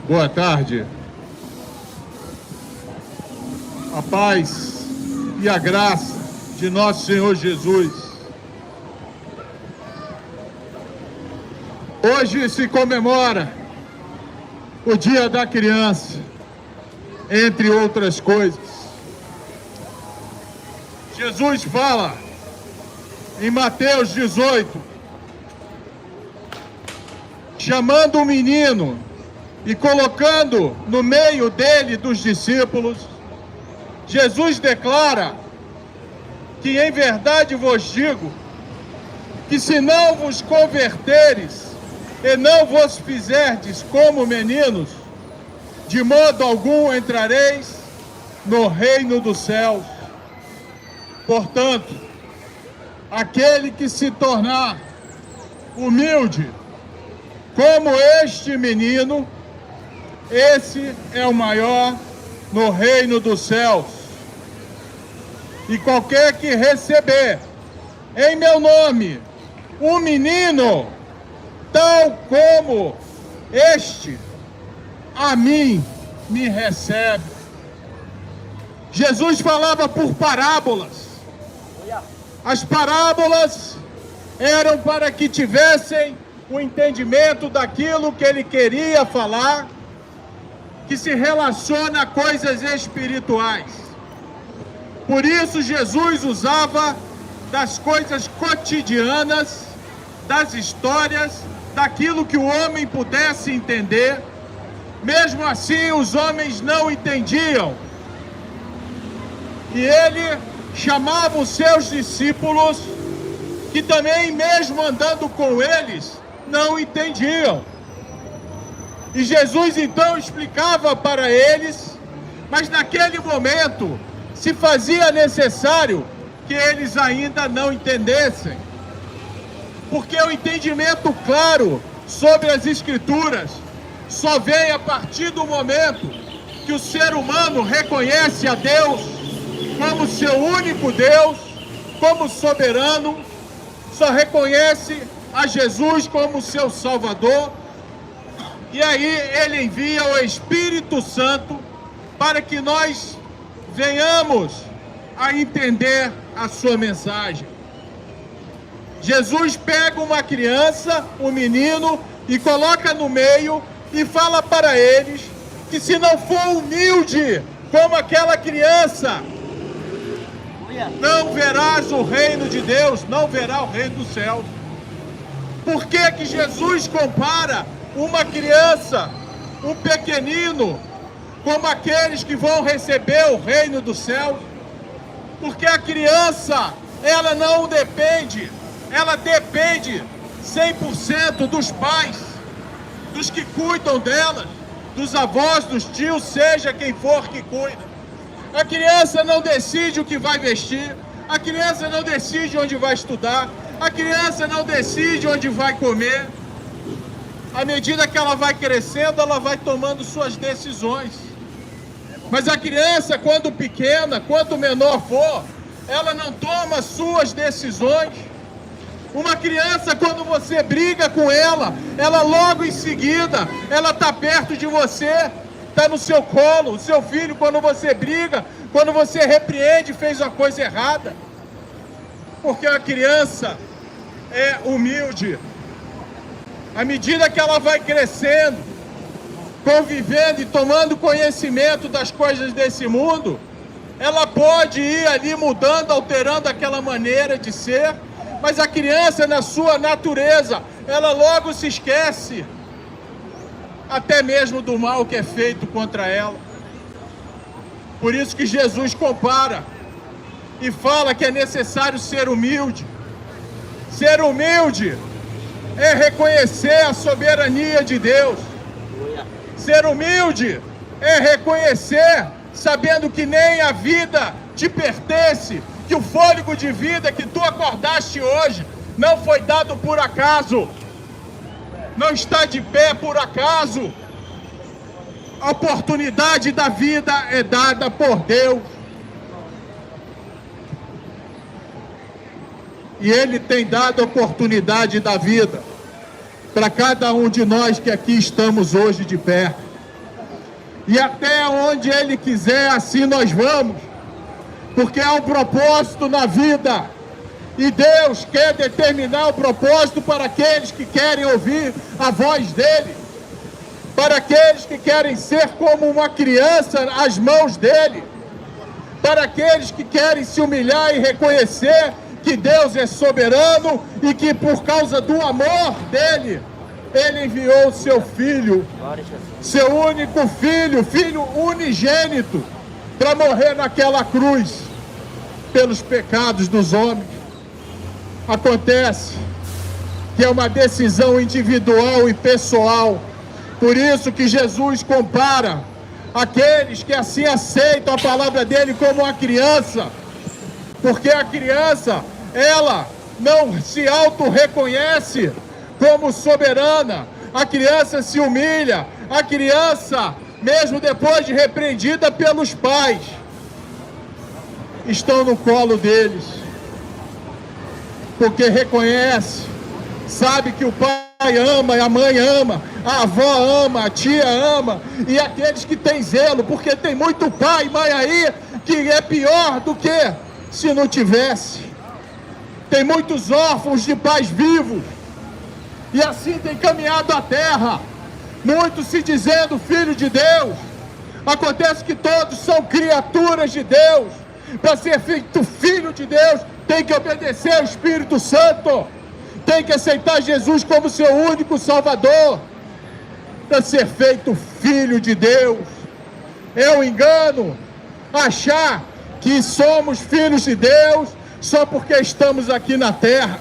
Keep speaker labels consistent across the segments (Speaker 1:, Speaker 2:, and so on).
Speaker 1: Boa tarde. A paz e a graça de nosso Senhor Jesus. Hoje se comemora o Dia da Criança, entre outras coisas. Jesus fala em Mateus 18, chamando o menino e colocando no meio dele dos discípulos. Jesus declara que em verdade vos digo que se não vos converteres e não vos fizerdes como meninos, de modo algum entrareis no reino dos céus. Portanto, aquele que se tornar humilde como este menino, esse é o maior no reino dos céus. E qualquer que receber em meu nome um menino, tal como este, a mim me recebe. Jesus falava por parábolas. As parábolas eram para que tivessem o entendimento daquilo que ele queria falar, que se relaciona a coisas espirituais. Por isso Jesus usava das coisas cotidianas, das histórias, daquilo que o homem pudesse entender. Mesmo assim, os homens não entendiam. E ele chamava os seus discípulos, que também, mesmo andando com eles, não entendiam. E Jesus então explicava para eles, mas naquele momento se fazia necessário que eles ainda não entendessem. Porque o entendimento claro sobre as Escrituras só vem a partir do momento que o ser humano reconhece a Deus como seu único Deus, como soberano, só reconhece a Jesus como seu Salvador, e aí ele envia o Espírito Santo para que nós venhamos a entender a sua mensagem. Jesus pega uma criança, um menino, e coloca no meio e fala para eles que se não for humilde como aquela criança, não verás o reino de Deus, não verá o reino dos céus. Por que que Jesus compara uma criança, um pequenino, como aqueles que vão receber o reino dos céus? Porque a criança, ela não depende, ela depende 100% dos pais, dos que cuidam delas, dos avós, dos tios, seja quem for que cuida. A criança não decide o que vai vestir, a criança não decide onde vai estudar, a criança não decide onde vai comer. À medida que ela vai crescendo, ela vai tomando suas decisões. Mas a criança, quando pequena, quanto menor for, ela não toma suas decisões. Uma criança, quando você briga com ela logo em seguida, ela está perto de você, está no seu colo. O seu filho, quando você briga, quando você repreende, fez uma coisa errada. Porque a criança é humilde. À medida que ela vai crescendo, convivendo e tomando conhecimento das coisas desse mundo, ela pode ir ali mudando, alterando aquela maneira de ser, mas a criança, na sua natureza, ela logo se esquece até mesmo do mal que é feito contra ela. Por isso que Jesus compara e fala que é necessário ser humilde. Ser humilde é reconhecer a soberania de Deus. Ser humilde é reconhecer, sabendo que nem a vida te pertence, que o fôlego de vida que tu acordaste hoje não foi dado por acaso, não está de pé por acaso. A oportunidade da vida é dada por Deus. E Ele tem dado a oportunidade da vida para cada um de nós que aqui estamos hoje de pé. E até onde Ele quiser, assim nós vamos. Porque há um propósito na vida. E Deus quer determinar o propósito para aqueles que querem ouvir a voz dEle. Para aqueles que querem ser como uma criança às mãos dEle. Para aqueles que querem se humilhar e reconhecer que Deus é soberano e que por causa do amor dEle, Ele enviou o seu Filho, seu único Filho, Filho unigênito, para morrer naquela cruz pelos pecados dos homens. Acontece que é uma decisão individual e pessoal. Por isso que Jesus compara aqueles que assim aceitam a palavra dele como uma criança. Porque a criança, ela não se auto-reconhece como soberana. A criança se humilha. A criança, mesmo depois de repreendida pelos pais, estão no colo deles. Porque reconhece, sabe que o pai ama, a mãe ama, a avó ama, a tia ama, e aqueles que têm zelo, porque tem muito pai e mãe aí que é pior do que se não tivesse. Tem muitos órfãos de pais vivos, e assim tem caminhado a terra, muitos se dizendo filho de Deus. Acontece que todos são criaturas de Deus. Para ser feito filho de Deus, tem que obedecer ao Espírito Santo, tem que aceitar Jesus como seu único Salvador. Para ser feito filho de Deus, é um engano achar que somos filhos de Deus só porque estamos aqui na terra.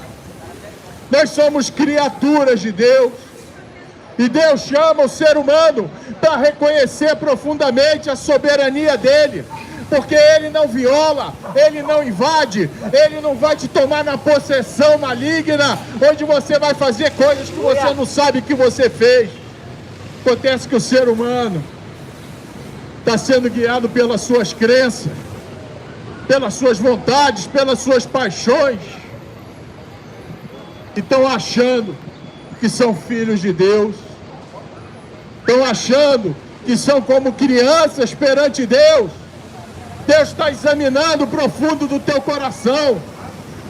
Speaker 1: Nós somos criaturas de Deus, e Deus chama o ser humano para reconhecer profundamente a soberania dele, porque Ele não viola, Ele não invade, Ele não vai te tomar na possessão maligna, onde você vai fazer coisas que você não sabe que você fez. Acontece que o ser humano está sendo guiado pelas suas crenças, pelas suas vontades, pelas suas paixões, e estão achando que são filhos de Deus, estão achando que são como crianças perante Deus. Deus está examinando o profundo do teu coração.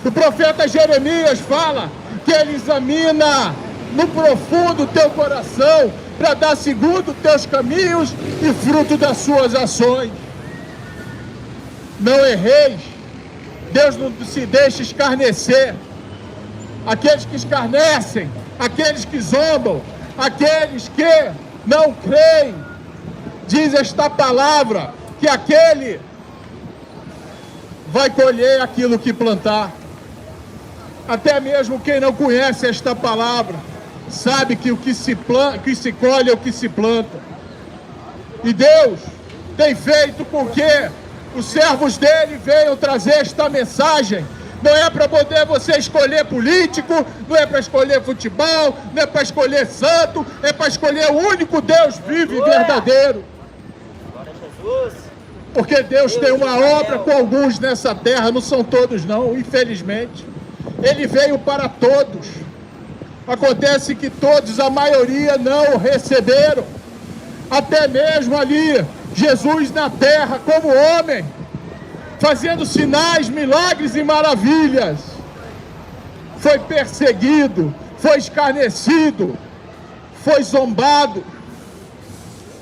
Speaker 1: O profeta Jeremias fala que Ele examina no profundo do teu coração para dar segundo os teus caminhos e fruto das suas ações. Não erreis. Deus não se deixa escarnecer. Aqueles que escarnecem, aqueles que zombam, aqueles que não creem, diz esta palavra, que aquele vai colher aquilo que plantar. Até mesmo quem não conhece esta palavra sabe que o que se colhe é o que se planta. E Deus tem feito com que os servos dele venham trazer esta mensagem. Não é para poder você escolher político, não é para escolher futebol, não é para escolher santo, é para escolher o único Deus vivo e verdadeiro.
Speaker 2: Glória a Jesus.
Speaker 1: Porque Deus tem uma obra com alguns nessa terra, não são todos não, infelizmente. Ele veio para todos. Acontece que todos, a maioria, não o receberam. Até mesmo ali, Jesus na terra como homem, fazendo sinais, milagres e maravilhas, foi perseguido, foi escarnecido, foi zombado,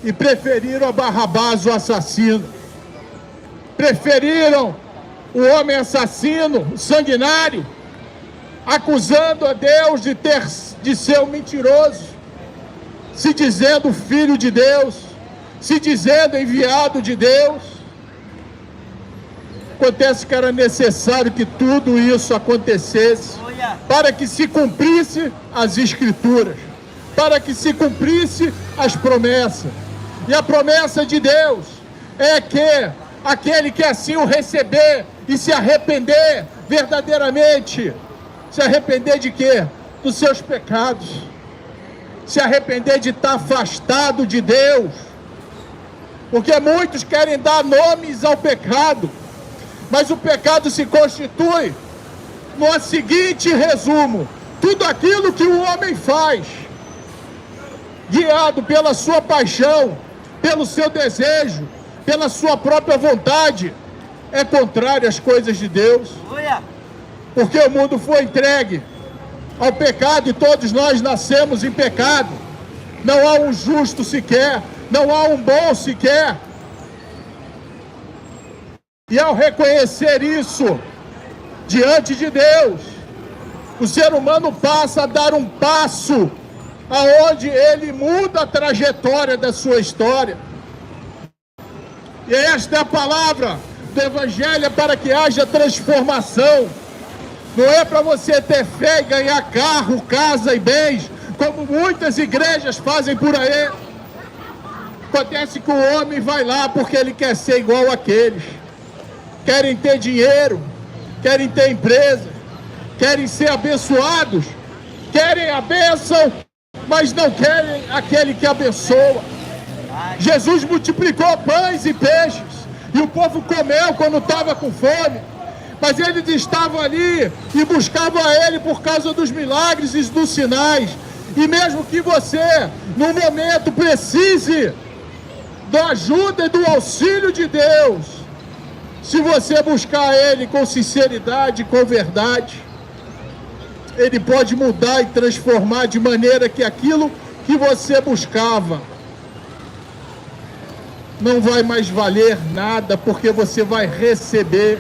Speaker 1: e preferiram a Barrabás, o assassino. Preferiram o homem assassino, o sanguinário, acusando a Deus de ser um mentiroso, se dizendo filho de Deus, se dizendo enviado de Deus. Acontece que era necessário que tudo isso acontecesse para que se cumprisse as Escrituras, para que se cumprisse as promessas. E a promessa de Deus é que aquele que assim o receber e se arrepender verdadeiramente, se arrepender de quê? Dos seus pecados, se arrepender de estar afastado de Deus, porque muitos querem dar nomes ao pecado, mas o pecado se constitui no seguinte resumo: tudo aquilo que o homem faz, guiado pela sua paixão, pelo seu desejo, pela sua própria vontade, é contrário às coisas de Deus. Porque o mundo foi entregue ao pecado e todos nós nascemos em pecado. Não há um justo sequer, não há um bom sequer. E ao reconhecer isso diante de Deus, o ser humano passa a dar um passo aonde ele muda a trajetória da sua história. E esta é a palavra do Evangelho, para que haja transformação. Não é para você ter fé e ganhar carro, casa e bens, como muitas igrejas fazem por aí. Acontece que o homem vai lá porque ele quer ser igual àqueles. Querem ter dinheiro, querem ter empresa, querem ser abençoados, querem a bênção, mas não querem aquele que abençoa. Jesus multiplicou pães e peixes, e o povo comeu quando estava com fome, mas eles estavam ali e buscavam a Ele por causa dos milagres e dos sinais. E mesmo que você, no momento, precise da ajuda e do auxílio de Deus, se você buscar Ele com sinceridade, com verdade, Ele pode mudar e transformar de maneira que aquilo que você buscava não vai mais valer nada, porque você vai receber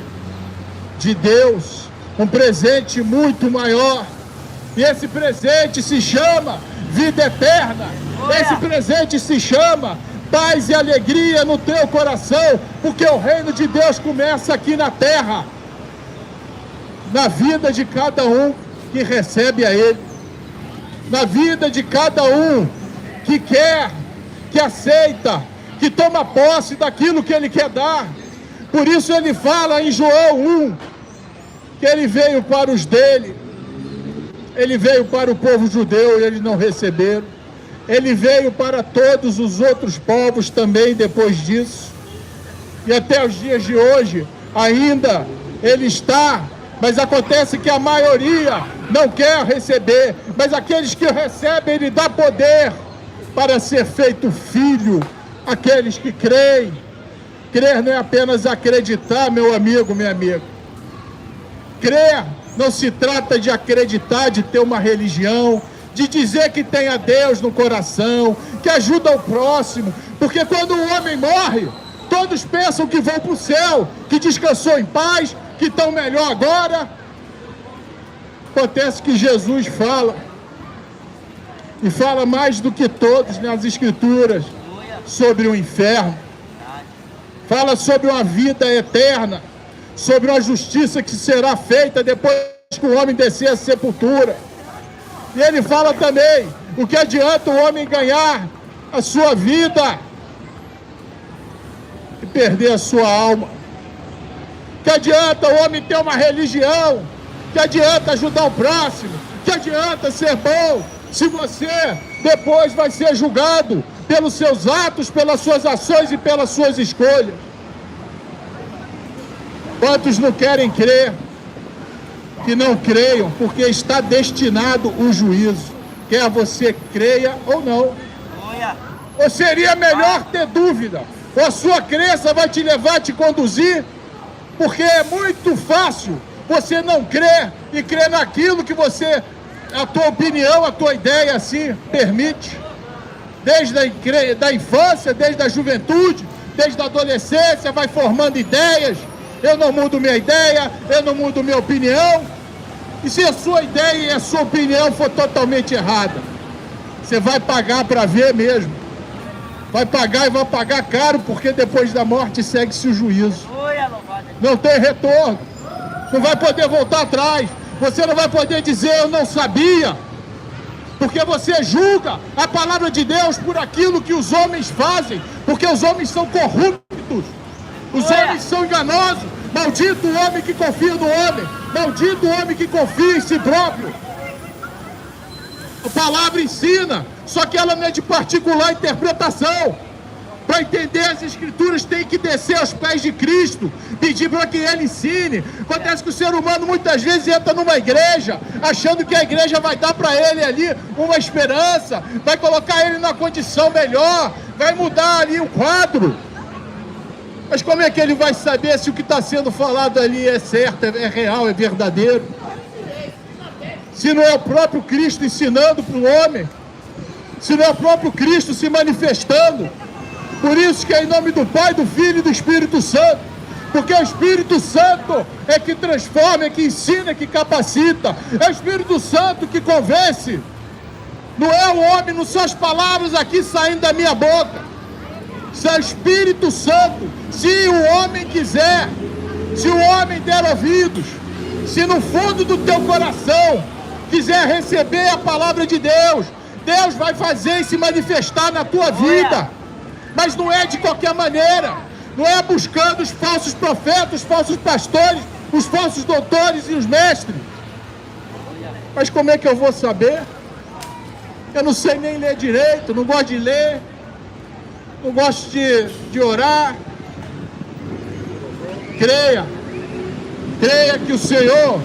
Speaker 1: de Deus um presente muito maior. E esse presente se chama vida eterna. Esse presente se chama paz e alegria no teu coração, porque o reino de Deus começa aqui na terra, na vida de cada um que recebe a Ele, na vida de cada um que quer, que aceita, que toma posse daquilo que Ele quer dar. Por isso Ele fala em João 1, que Ele veio para os dele, Ele veio para o povo judeu e eles não receberam. Ele veio para todos os outros povos também depois disso. E até os dias de hoje ainda Ele está, mas acontece que a maioria não quer receber. Mas aqueles que recebem, Ele dá poder para ser feito filho. Aqueles que creem. Crer não é apenas acreditar, meu amigo, minha amiga. Crer não se trata de acreditar, de ter uma religião, de dizer que tem a Deus no coração, que ajuda o próximo, porque quando o homem morre, todos pensam que vão para o céu, que descansou em paz, que estão melhor agora. Acontece que Jesus fala, e fala mais do que todos nas Escrituras, sobre o inferno, fala sobre uma vida eterna, sobre uma justiça que será feita depois que o homem descer a sepultura. E Ele fala também, o que adianta o homem ganhar a sua vida e perder a sua alma? Que adianta o homem ter uma religião? Que adianta ajudar o próximo? Que adianta ser bom se você depois vai ser julgado pelos seus atos, pelas suas ações e pelas suas escolhas? Quantos não querem crer? Que não creiam, porque está destinado o juízo, quer você creia ou não. Ou seria melhor ter dúvida? Ou a sua crença vai te levar a te conduzir? Porque é muito fácil você não crer e crer naquilo que você, a tua opinião, a tua ideia assim permite. Desde a infância, desde a juventude, desde a adolescência, vai formando ideias. Eu não mudo minha ideia, eu não mudo minha opinião. E se a sua ideia e a sua opinião for totalmente errada, você vai pagar para ver mesmo. Vai pagar e vai pagar caro, porque depois da morte segue-se o juízo. Não tem retorno. Não vai poder voltar atrás. Você não vai poder dizer eu não sabia. Porque você julga a palavra de Deus por aquilo que os homens fazem. Porque os homens são corruptos. Os homens são enganosos. Maldito o homem que confia no homem. Maldito o homem que confia em si próprio. A palavra ensina, só que ela não é de particular interpretação. Para entender as Escrituras tem que descer aos pés de Cristo, pedir para que Ele ensine. Acontece que o ser humano muitas vezes entra numa igreja, achando que a igreja vai dar para ele ali uma esperança, vai colocar ele numa condição melhor, vai mudar ali o quadro. Mas como é que ele vai saber se o que está sendo falado ali é certo, é real, é verdadeiro? Se não é o próprio Cristo ensinando para o homem, se não é o próprio Cristo se manifestando. Por isso que é em nome do Pai, do Filho e do Espírito Santo, porque o Espírito Santo é que transforma, é que ensina, é que capacita, é o Espírito Santo que convence, não é o homem, não são as palavras aqui saindo da minha boca, isso é o Espírito Santo. Se o homem quiser, se o homem der ouvidos, se no fundo do teu coração quiser receber a palavra de Deus, Deus vai fazer e se manifestar na tua vida. Mas não é de qualquer maneira, não é buscando os falsos profetas, os falsos pastores, os falsos doutores e os mestres. Mas como é que eu vou saber? Eu não sei nem ler direito, não gosto de ler, não gosto de orar. Creia que o Senhor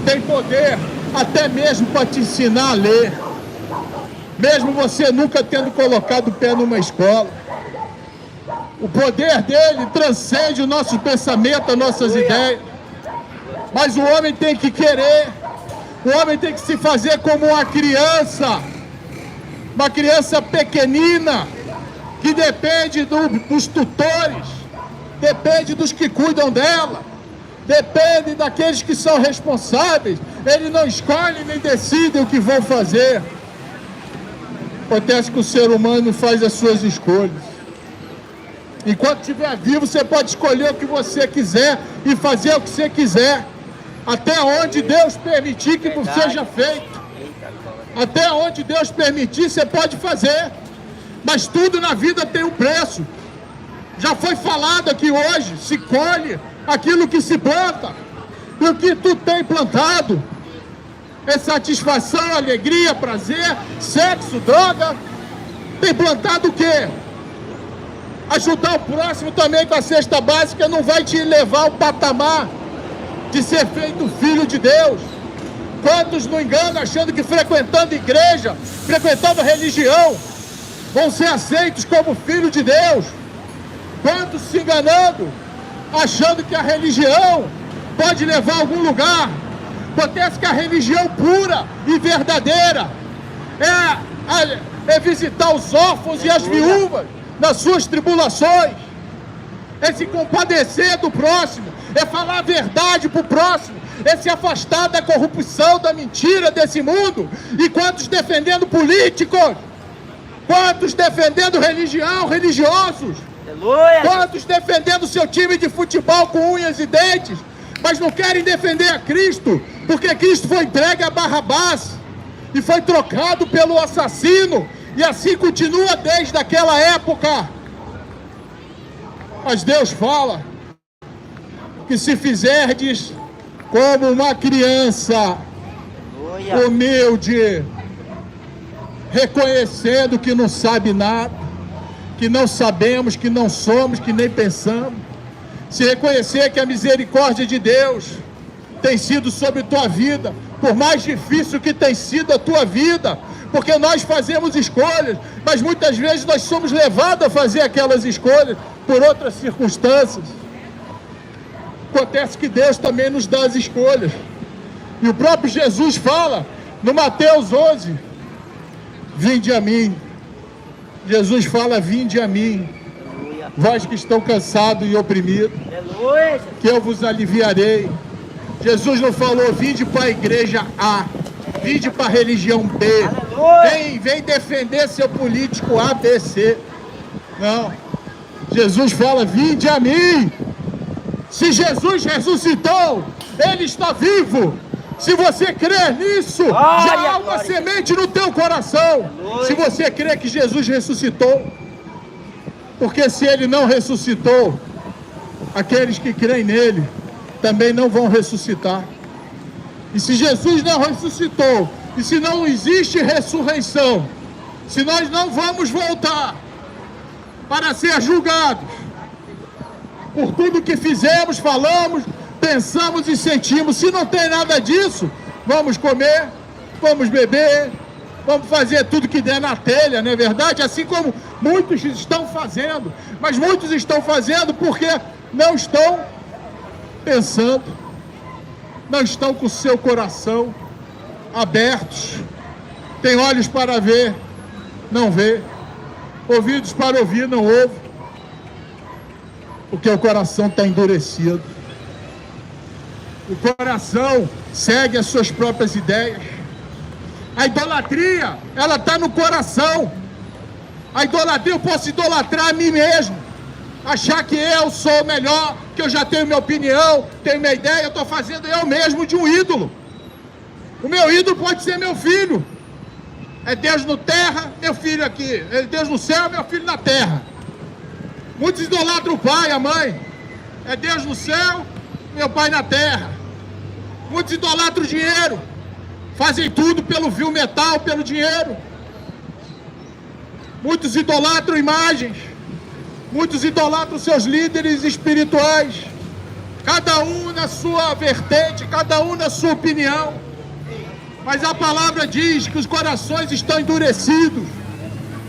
Speaker 1: tem poder até mesmo para te ensinar a ler, mesmo você nunca tendo colocado o pé numa escola. O poder dele transcende o nosso pensamento, as nossas ideias. Mas o homem tem que querer. O homem tem que se fazer como uma criança pequenina, que depende dos tutores, depende dos que cuidam dela, depende daqueles que são responsáveis. Ele não escolhe nem decide o que vão fazer. Acontece que o ser humano faz as suas escolhas. Enquanto estiver vivo, você pode escolher o que você quiser e fazer o que você quiser, até onde Deus permitir que seja feito. Até onde Deus permitir, você pode fazer. Mas tudo na vida tem um preço. Já foi falado aqui hoje, se colhe aquilo que se planta. E o que tu tem plantado é satisfação, alegria, prazer, sexo, droga. Tem plantado o quê? Ajudar o próximo também com a cesta básica não vai te levar ao patamar de ser feito filho de Deus. Quantos não enganam achando que frequentando igreja, frequentando religião, vão ser aceitos como filho de Deus? Quantos se enganando, achando que a religião pode levar a algum lugar? Acontece que a religião pura e verdadeira é visitar os órfãos e as viúvas nas suas tribulações, é se compadecer do próximo, é falar a verdade para o próximo, é se afastar da corrupção, da mentira desse mundo. E quantos defendendo políticos, quantos defendendo religião, religiosos, aleluia, quantos defendendo seu time de futebol com unhas e dentes, mas não querem defender a Cristo, porque Cristo foi entregue a Barrabás e foi trocado pelo assassino. E assim continua desde aquela época. Mas Deus fala que se fizerdes como uma criança humilde, reconhecendo que não sabe nada, que não sabemos, que não somos, que nem pensamos, se reconhecer que a misericórdia de Deus tem sido sobre tua vida, por mais difícil que tem sido a tua vida, porque nós fazemos escolhas, mas muitas vezes nós somos levados a fazer aquelas escolhas por outras circunstâncias. Acontece que Deus também nos dá as escolhas. E o próprio Jesus fala, no Mateus 11, vinde a mim. Jesus fala, vinde a mim, vós que estão cansados e oprimidos, que eu vos aliviarei. Jesus não falou, vinde para a igreja A, vinde para a religião B, vem defender seu político A, B, C. Não, Jesus fala, vinde a mim. Se Jesus ressuscitou, Ele está vivo. Se você crer nisso, já há uma semente no teu coração. Se você crer que Jesus ressuscitou, porque se Ele não ressuscitou, aqueles que creem nele também não vão ressuscitar. E se Jesus não ressuscitou, e se não existe ressurreição, se nós não vamos voltar para ser julgados por tudo que fizemos, falamos, pensamos e sentimos. Se não tem nada disso, vamos comer, vamos beber, vamos fazer tudo que der na telha, não é verdade? Assim como muitos estão fazendo, mas muitos estão fazendo porque não estão pensando, não estão com o seu coração abertos, tem olhos para ver, não vê, ouvidos para ouvir, não ouve, porque o coração está endurecido. O coração segue as suas próprias ideias. A idolatria, ela está no coração. A idolatria, eu posso idolatrar a mim mesmo, achar que eu sou melhor, que eu já tenho minha opinião, tenho minha ideia, eu estou fazendo eu mesmo de um ídolo. O meu ídolo pode ser meu filho. É Deus no terra, meu filho aqui. É Deus no céu, meu filho na terra. Muitos idolatram o pai, a mãe. É Deus no céu, meu pai na terra. Muitos idolatram o dinheiro. Fazem tudo pelo fio metal, pelo dinheiro. Muitos idolatram imagens. Muitos idolatram seus líderes espirituais. Cada um na sua vertente, cada um na sua opinião. Mas a palavra diz que os corações estão endurecidos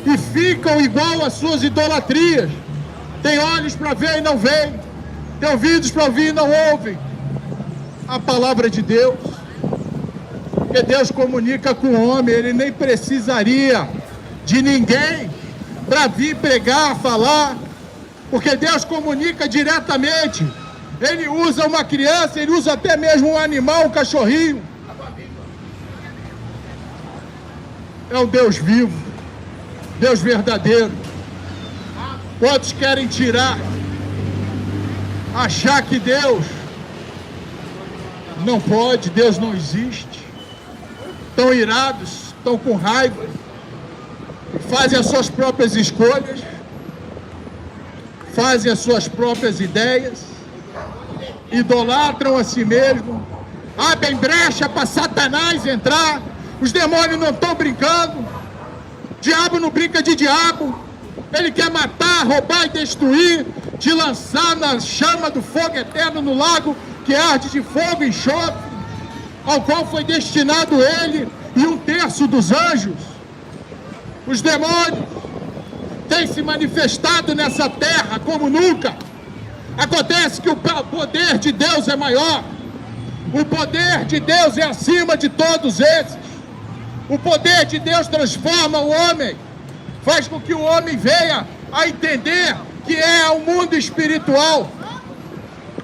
Speaker 1: e ficam igual às suas idolatrias. Tem olhos para ver e não veem. Tem ouvidos para ouvir e não ouvem. A palavra de Deus. Porque Deus comunica com o homem, ele nem precisaria de ninguém para vir pregar, falar, porque Deus comunica diretamente. Ele usa uma criança, ele usa até mesmo um animal, um cachorrinho. É um Deus vivo, Deus verdadeiro. Quantos querem tirar, achar que Deus não pode, Deus não existe, estão irados, estão com raiva, fazem as suas próprias escolhas, fazem as suas próprias ideias, idolatram a si mesmo, abrem brecha para Satanás entrar. Os demônios não estão brincando, o diabo não brinca de diabo, ele quer matar, roubar e destruir, te lançar na chama do fogo eterno, no lago que arde de fogo e enxofre, ao qual foi destinado ele e 1/3 dos anjos. Os demônios têm se manifestado nessa terra como nunca. Acontece que o poder de Deus é maior, o poder de Deus é acima de todos esses. O poder de Deus transforma o homem, faz com que o homem venha a entender que é o mundo espiritual,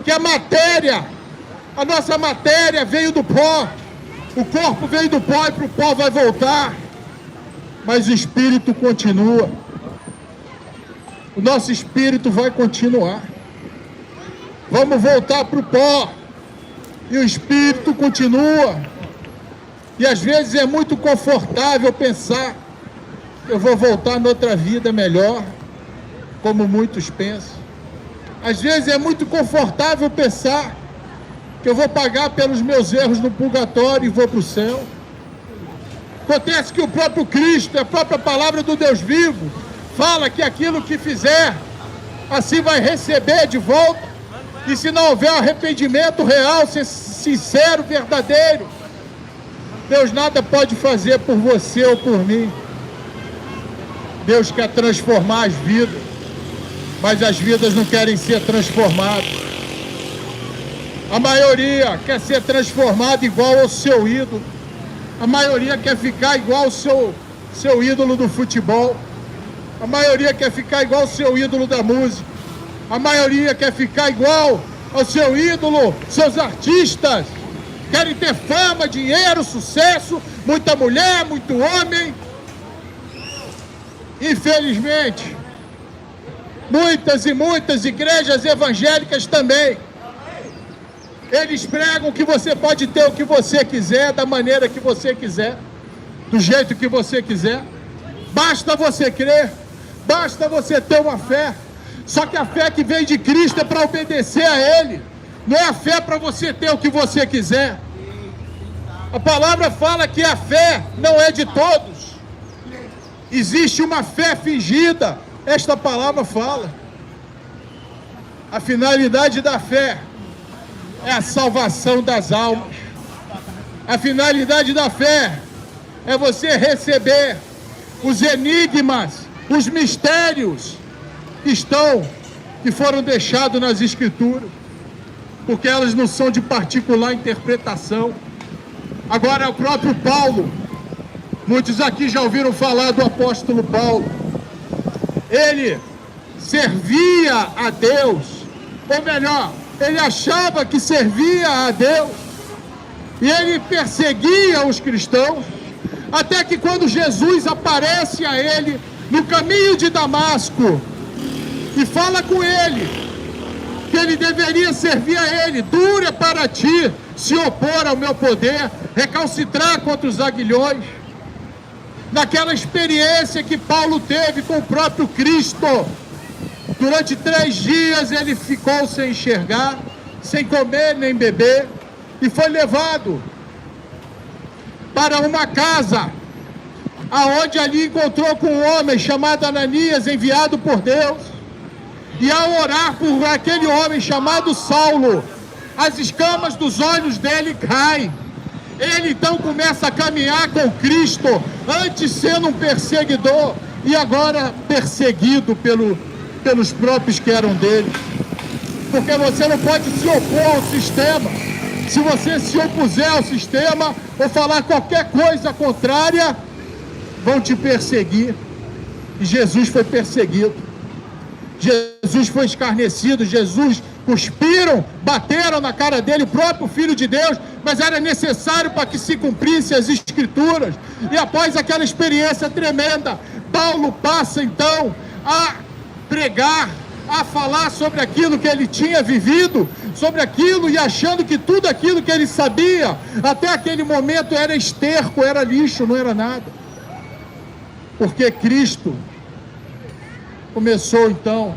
Speaker 1: que a matéria, a nossa matéria veio do pó, o corpo veio do pó e para o pó vai voltar, mas o espírito continua, o nosso espírito vai continuar. Vamos voltar para o pó e o espírito continua. E às vezes é muito confortável pensar que eu vou voltar noutra vida melhor, como muitos pensam. Às vezes é muito confortável pensar que eu vou pagar pelos meus erros no purgatório e vou para o céu. Acontece que o próprio Cristo, a própria palavra do Deus vivo, fala que aquilo que fizer, assim vai receber de volta. E se não houver arrependimento real, sincero, verdadeiro, Deus nada pode fazer por você ou por mim. Deus quer transformar as vidas, mas as vidas não querem ser transformadas. A maioria quer ser transformada igual ao seu ídolo. A maioria quer ficar igual ao seu ídolo do futebol. A maioria quer ficar igual ao seu ídolo da música. A maioria quer ficar igual ao seu ídolo, seus artistas. Querem ter fama, dinheiro, sucesso, muita mulher, muito homem. Infelizmente, muitas e muitas igrejas evangélicas também. Eles pregam que você pode ter o que você quiser, da maneira que você quiser, do jeito que você quiser. Basta você crer, basta você ter uma fé. Só que a fé que vem de Cristo é para obedecer a Ele. Não é a fé para você ter o que você quiser. A palavra fala que a fé não é de todos. Existe uma fé fingida, esta palavra fala. A finalidade da fé é a salvação das almas. A finalidade da fé é você receber os enigmas, os mistérios que foram deixados nas Escrituras, porque elas não são de particular interpretação. Agora, o próprio Paulo, muitos aqui já ouviram falar do apóstolo Paulo. Ele servia a Deus, ou melhor, ele achava que servia a Deus, e ele perseguia os cristãos, até que quando Jesus aparece a ele no caminho de Damasco e fala com ele que ele deveria servir a ele, duro é para ti se opor ao meu poder, recalcitrar contra os aguilhões. Naquela experiência que Paulo teve com o próprio Cristo, durante 3 dias ele ficou sem enxergar, sem comer nem beber, e foi levado para uma casa, aonde ali encontrou com um homem chamado Ananias, enviado por Deus, e ao orar por aquele homem chamado Saulo, as escamas dos olhos dele caem. Ele então começa a caminhar com Cristo, antes sendo um perseguidor, e agora perseguido pelos próprios que eram dele. Porque você não pode se opor ao sistema. Se você se opuser ao sistema, ou falar qualquer coisa contrária, vão te perseguir. E Jesus foi perseguido. Jesus foi escarnecido. Jesus cuspiram, bateram na cara dele, o próprio Filho de Deus, mas era necessário para que se cumprissem as Escrituras. E após aquela experiência tremenda, Paulo passa então a pregar, a falar sobre aquilo que ele tinha vivido, sobre aquilo, e achando que tudo aquilo que ele sabia até aquele momento era esterco, era lixo, não era nada. Porque Cristo começou então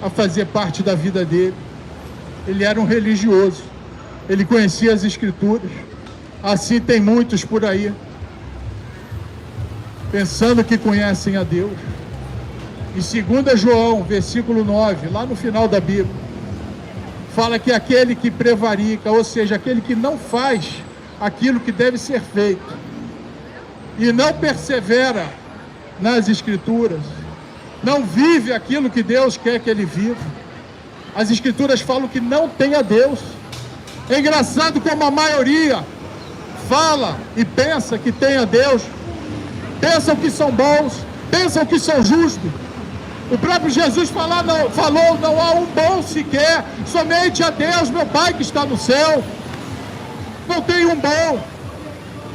Speaker 1: a fazer parte da vida dele. Ele era um religioso, ele conhecia as Escrituras. Assim tem muitos por aí, pensando que conhecem a Deus. Em 2 João, versículo 9, lá no final da Bíblia, fala que aquele que prevarica, ou seja, aquele que não faz aquilo que deve ser feito, e não persevera nas Escrituras, não vive aquilo que Deus quer que ele viva. As Escrituras falam que não tem a Deus. É engraçado como a maioria fala e pensa que tem a Deus, pensam que são bons, pensam que são justos. O próprio Jesus falou, não há um bom sequer, somente a Deus, meu Pai que está no céu. Não tem um bom.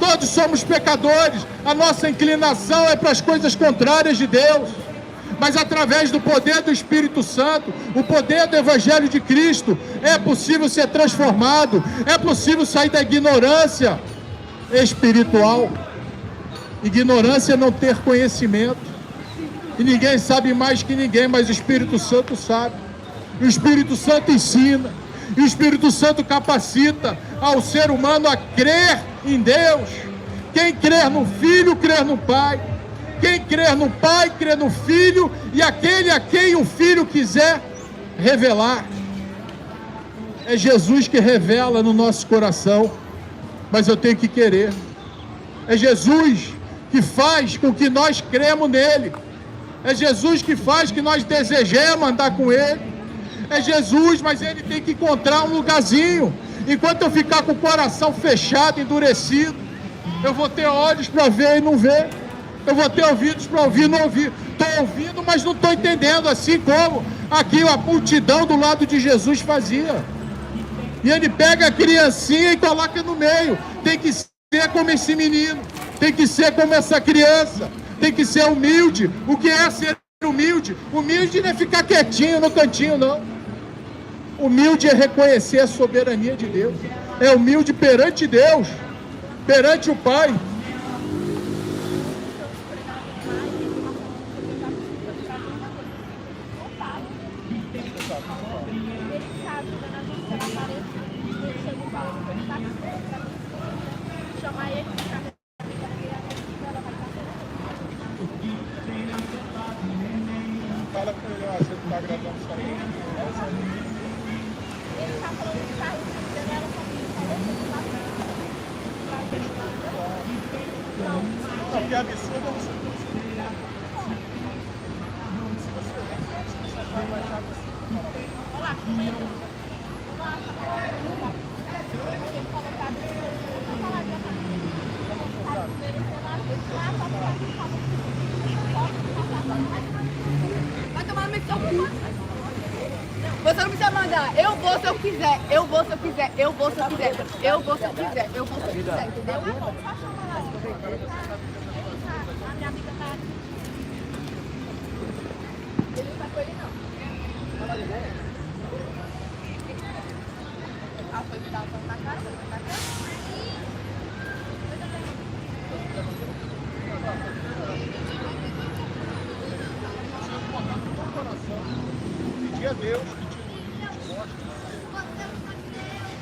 Speaker 1: Todos somos pecadores. A nossa inclinação é para as coisas contrárias de Deus. Mas através do poder do Espírito Santo, o poder do Evangelho de Cristo, é possível ser transformado, é possível sair da ignorância espiritual. Ignorância é não ter conhecimento. E ninguém sabe mais que ninguém, mas o Espírito Santo sabe. E o Espírito Santo ensina. E o Espírito Santo capacita ao ser humano a crer em Deus. Quem crer no Filho, crer no Pai. Quem crer no Pai, crer no Filho, e aquele a quem o Filho quiser revelar. É Jesus que revela no nosso coração, mas eu tenho que querer. É Jesus que faz com que nós cremos nele. É Jesus que faz que nós desejemos andar com ele. É Jesus, mas ele tem que encontrar um lugarzinho. Enquanto eu ficar com o coração fechado, endurecido, eu vou ter olhos para ver e não ver. Eu vou ter ouvidos para ouvir e não ouvir. Estou ouvindo, mas não estou entendendo, assim como aqui a multidão do lado de Jesus fazia. E ele pega a criancinha e coloca no meio. Tem que ser como esse menino, tem que ser como essa criança, tem que ser humilde. O que é ser humilde? Humilde não é ficar quietinho no cantinho, não. Humilde é reconhecer a soberania de Deus. É humilde perante Deus, perante o Pai. Melhor, você não tá gravando isso aí.
Speaker 3: Ele tá falando que tá recebendo ela comigo.
Speaker 1: Não, que absurdo é você.
Speaker 3: Olha lá, vai tomar no meu cu. Você não precisa mandar. Eu vou se eu quiser. Eu vou se eu quiser. Eu vou se eu quiser. Eu vou se eu quiser. Eu vou se eu quiser. Entendeu? A minha amiga tá aqui. Ele não tá com ele, não. Ah, foi que tava falando na cara, foi na cara.
Speaker 1: Pedir a Deus que te mostre.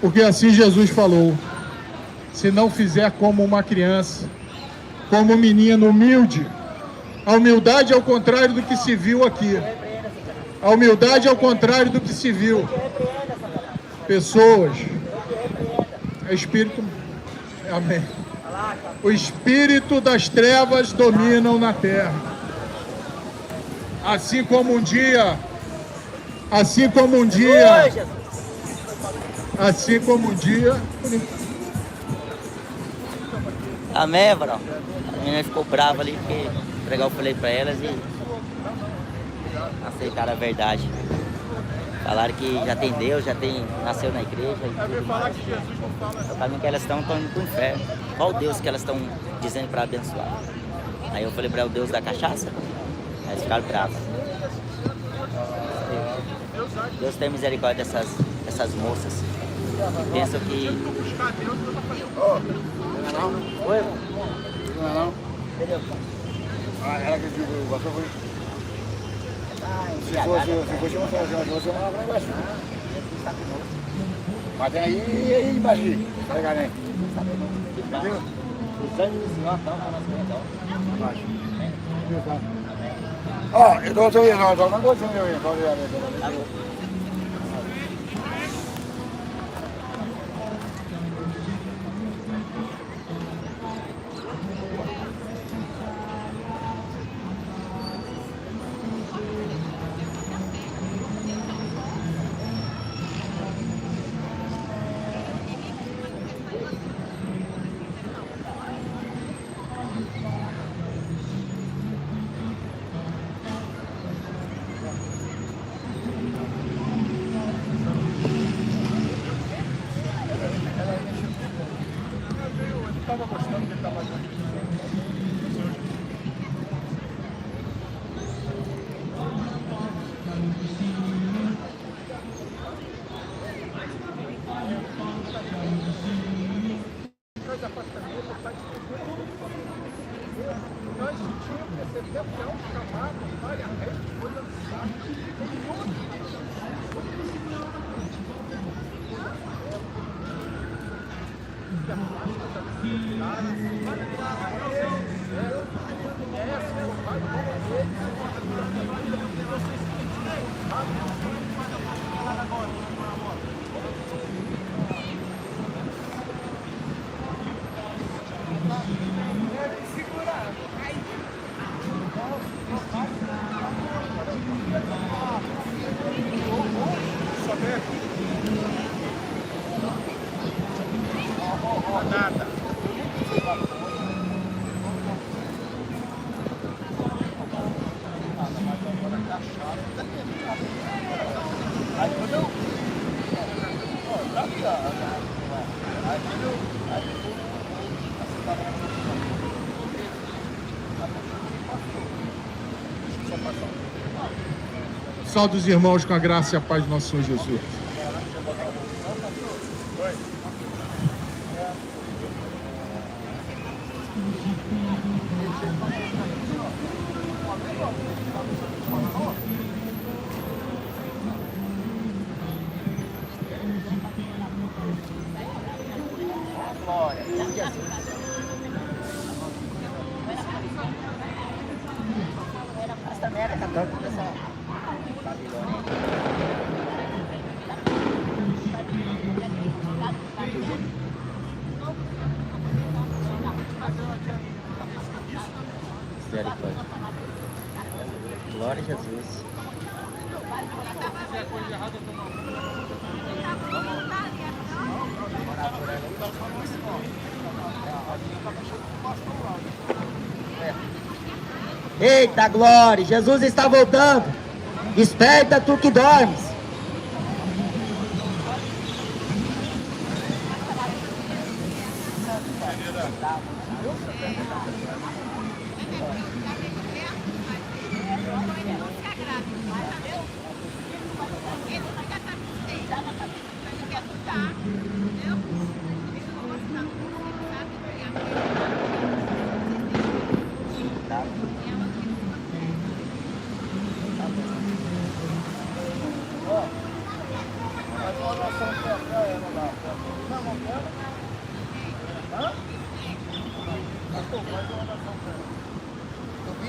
Speaker 1: Porque assim Jesus falou: se não fizer como uma criança, como um menino humilde, a humildade é o contrário do que se viu aqui. A humildade é o contrário do que se viu. Pessoas, é espírito, amém. O espírito das trevas dominam na terra. Assim como um dia,
Speaker 2: Amém, bro. A menina ficou brava ali porque entregar o folheto pra elas e aceitaram a verdade. Falaram que já tem Deus, nasceu na igreja e tudo mais. O caminho que elas estão indo pro inferno. Qual Deus que elas estão dizendo para abençoar? Aí eu falei para o Deus da cachaça. Aí eles ficaram bravos. Deus tem misericórdia dessas moças. Pensam que... Oi?
Speaker 4: Não. Ah, ela que gostou foi... Se fosse uma você mandava lá embaixo. Mas tem aí embaixo. Pegar, né? Entendeu? Embaixo. Ó, eu tô não gostando de eu
Speaker 1: estava gostando que ele estava fazendo. Nós tínhamos recebido até um chamado, olha, a coisa do saco, nada. Salve os irmãos com a graça e a paz do nosso Senhor Jesus.
Speaker 2: Essa merda, tá dando essa... Misericórdia. Glória a Jesus. Eita glória, Jesus está voltando. Desperta tu que dormes.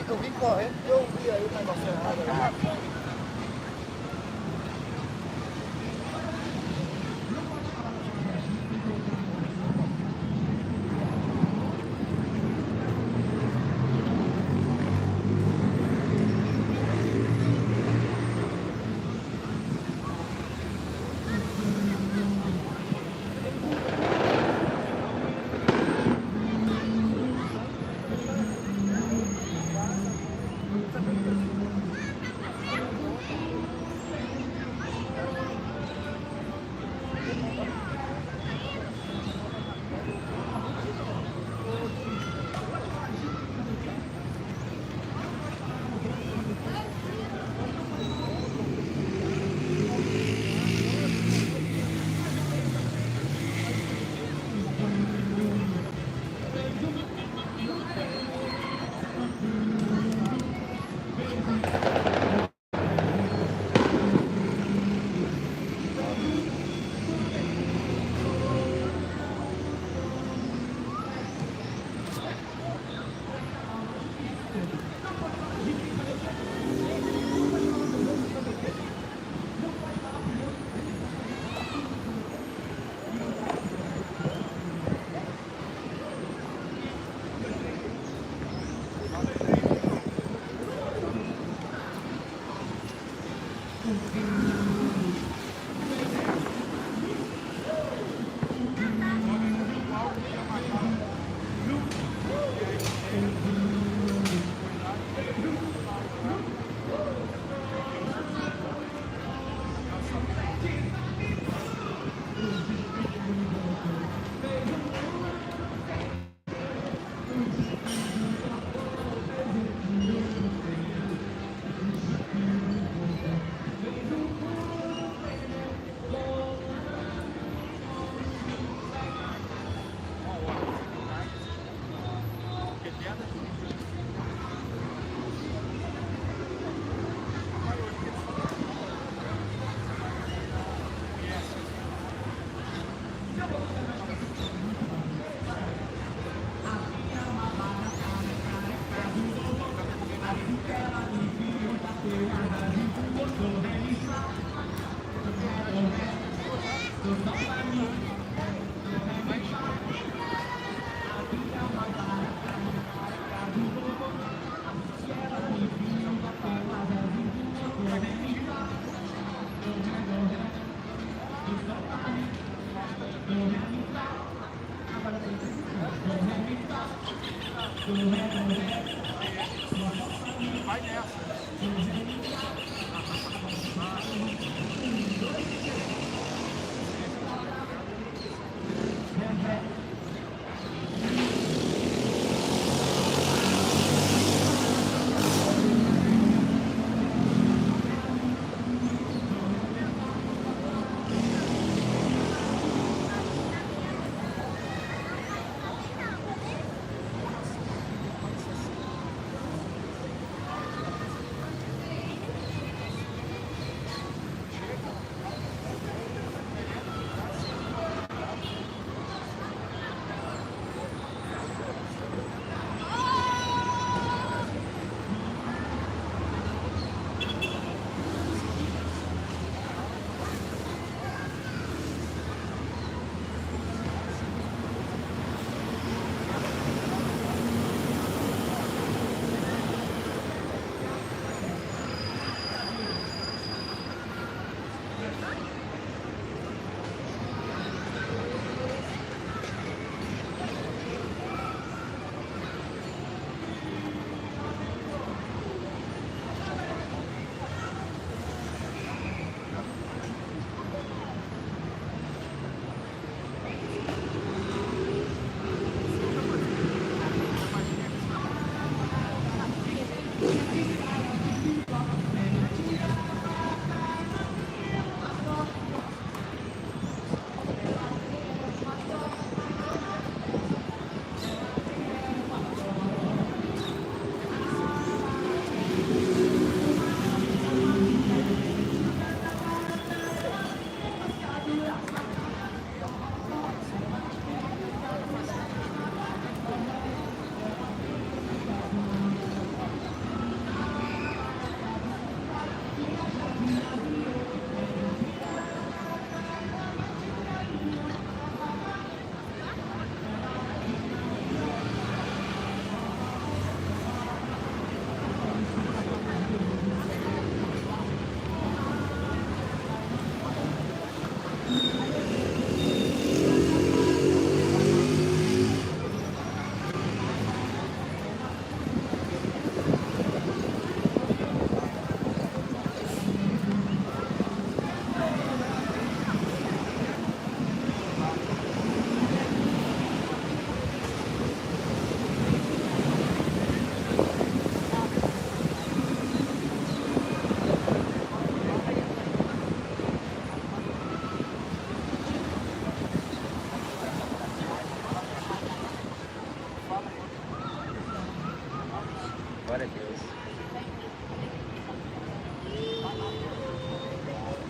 Speaker 4: Eu vim correndo e eu vi aí o negócio errado.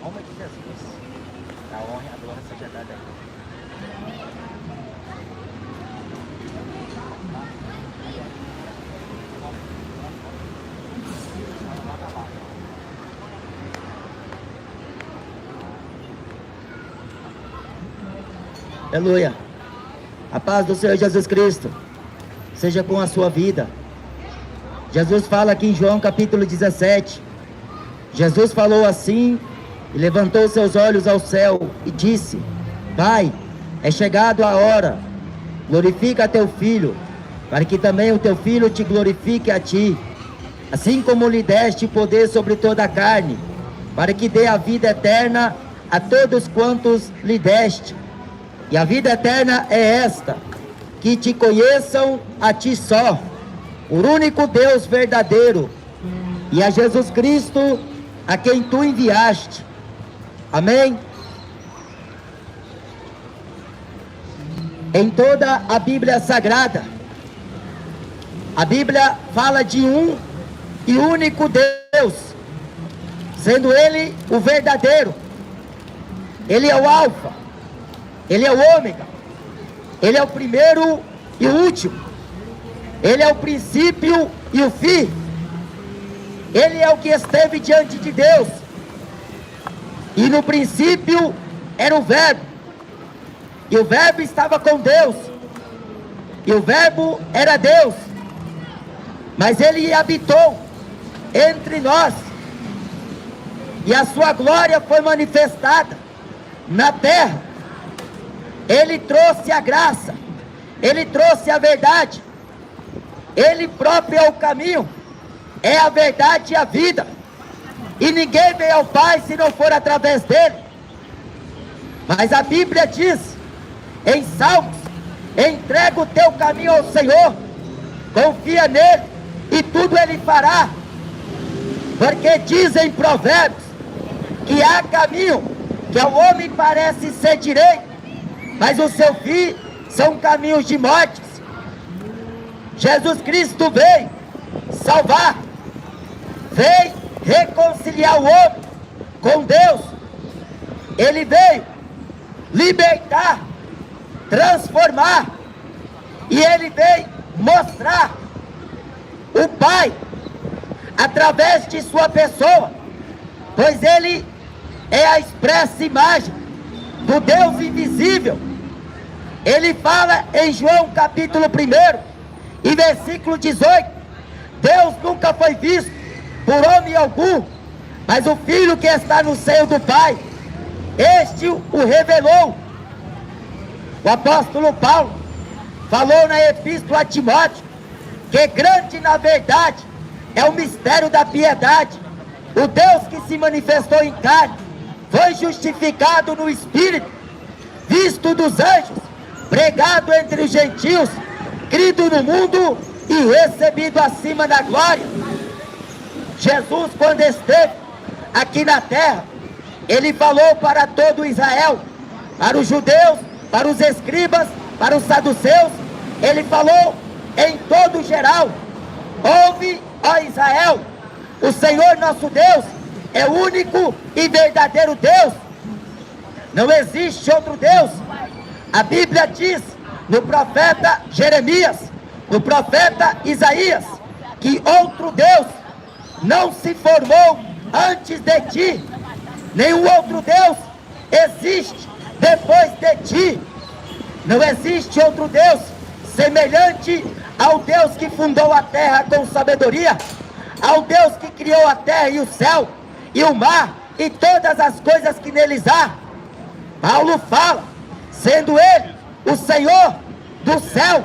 Speaker 2: Nome de Jesus. A honra e a glória seja dada a Ele.
Speaker 5: Aleluia. A paz do Senhor Jesus Cristo seja com a sua vida. Jesus fala aqui em João capítulo 17. Jesus falou assim e levantou seus olhos ao céu e disse: Pai, é chegado a hora, glorifica teu filho, para que também o teu filho te glorifique a ti, assim como lhe deste poder sobre toda a carne, para que dê a vida eterna a todos quantos lhe deste. E a vida eterna é esta, que te conheçam a ti só, o único Deus verdadeiro, e a Jesus Cristo, a quem tu enviaste. Amém? Em toda a Bíblia Sagrada, a Bíblia fala de um e único Deus, sendo Ele o verdadeiro. Ele é o Alfa, Ele é o Ômega, Ele é o primeiro e o último, Ele é o princípio e o fim. Ele é o que esteve diante de Deus, e no princípio era o Verbo, e o Verbo estava com Deus, e o Verbo era Deus, mas Ele habitou entre nós, e a sua glória foi manifestada na terra. Ele trouxe a graça, Ele trouxe a verdade, Ele próprio é o caminho, é a verdade e a vida, e ninguém vem ao Pai se não for através dele. Mas a Bíblia diz em Salmos: entrega o teu caminho ao Senhor, confia nele e tudo ele fará, porque diz em Provérbios que há caminho que ao homem parece ser direito, mas o seu fim são caminhos de mortes. Jesus Cristo veio salvar, veio reconciliar o homem com Deus. Ele veio libertar, transformar, e Ele veio mostrar o Pai através de sua pessoa, pois Ele é a expressa imagem do Deus invisível. Ele fala em João capítulo 1 e versículo 18: Deus nunca foi visto por homem algum, mas o Filho que está no seio do Pai, este o revelou. O apóstolo Paulo falou na epístola a Timóteo que grande na verdade é o mistério da piedade. O Deus que se manifestou em carne foi justificado no Espírito, visto dos anjos, pregado entre os gentios, crido no mundo e recebido acima da glória. Jesus, quando esteve aqui na terra, Ele falou para todo Israel, para os judeus, para os escribas, para os saduceus. Ele falou em todo geral: ouve, ó Israel, o Senhor nosso Deus é o único e verdadeiro Deus, não existe outro Deus. A Bíblia diz no profeta Jeremias, no profeta Isaías, que outro Deus não se formou antes de ti, nenhum outro Deus existe depois de ti. Não existe outro Deus semelhante ao Deus que fundou a terra com sabedoria, ao Deus que criou a terra e o céu e o mar e todas as coisas que neles há. Paulo fala, sendo Ele o Senhor do céu,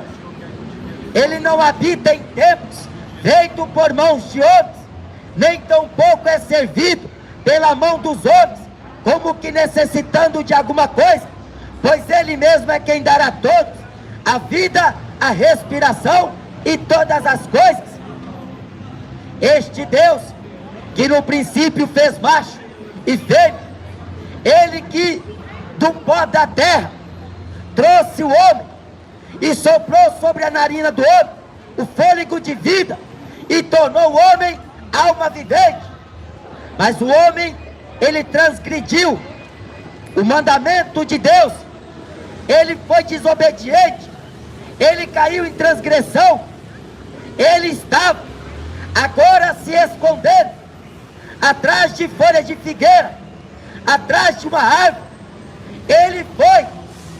Speaker 5: Ele não habita em templos feitos por mãos de homens, nem tampouco é servido pela mão dos homens, como que necessitando de alguma coisa, pois Ele mesmo é quem dará a todos a vida, a respiração e todas as coisas. Este Deus que no princípio fez macho e fêmea, Ele que do pó da terra trouxe o homem e soprou sobre a narina do homem o fôlego de vida, e tornou o homem alma vivente. Mas o homem, ele transgrediu o mandamento de Deus, ele foi desobediente, ele caiu em transgressão, ele estava agora se escondendo atrás de folhas de figueira, atrás de uma árvore. Ele foi,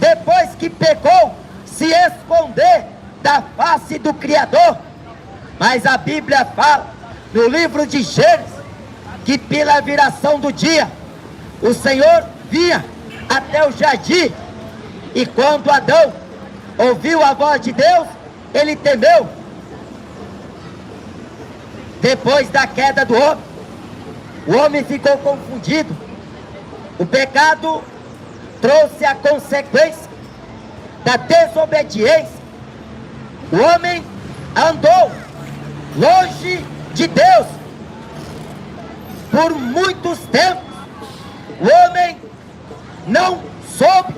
Speaker 5: depois que pecou, se esconder da face do Criador. Mas a Bíblia fala no livro de Gênesis que pela viração do dia o Senhor vinha até o jardim, e quando Adão ouviu a voz de Deus, ele temeu. Depois da queda do homem, o homem ficou confundido. O pecado trouxe a consequência da desobediência. O homem andou longe de Deus por muitos tempos. O homem não soube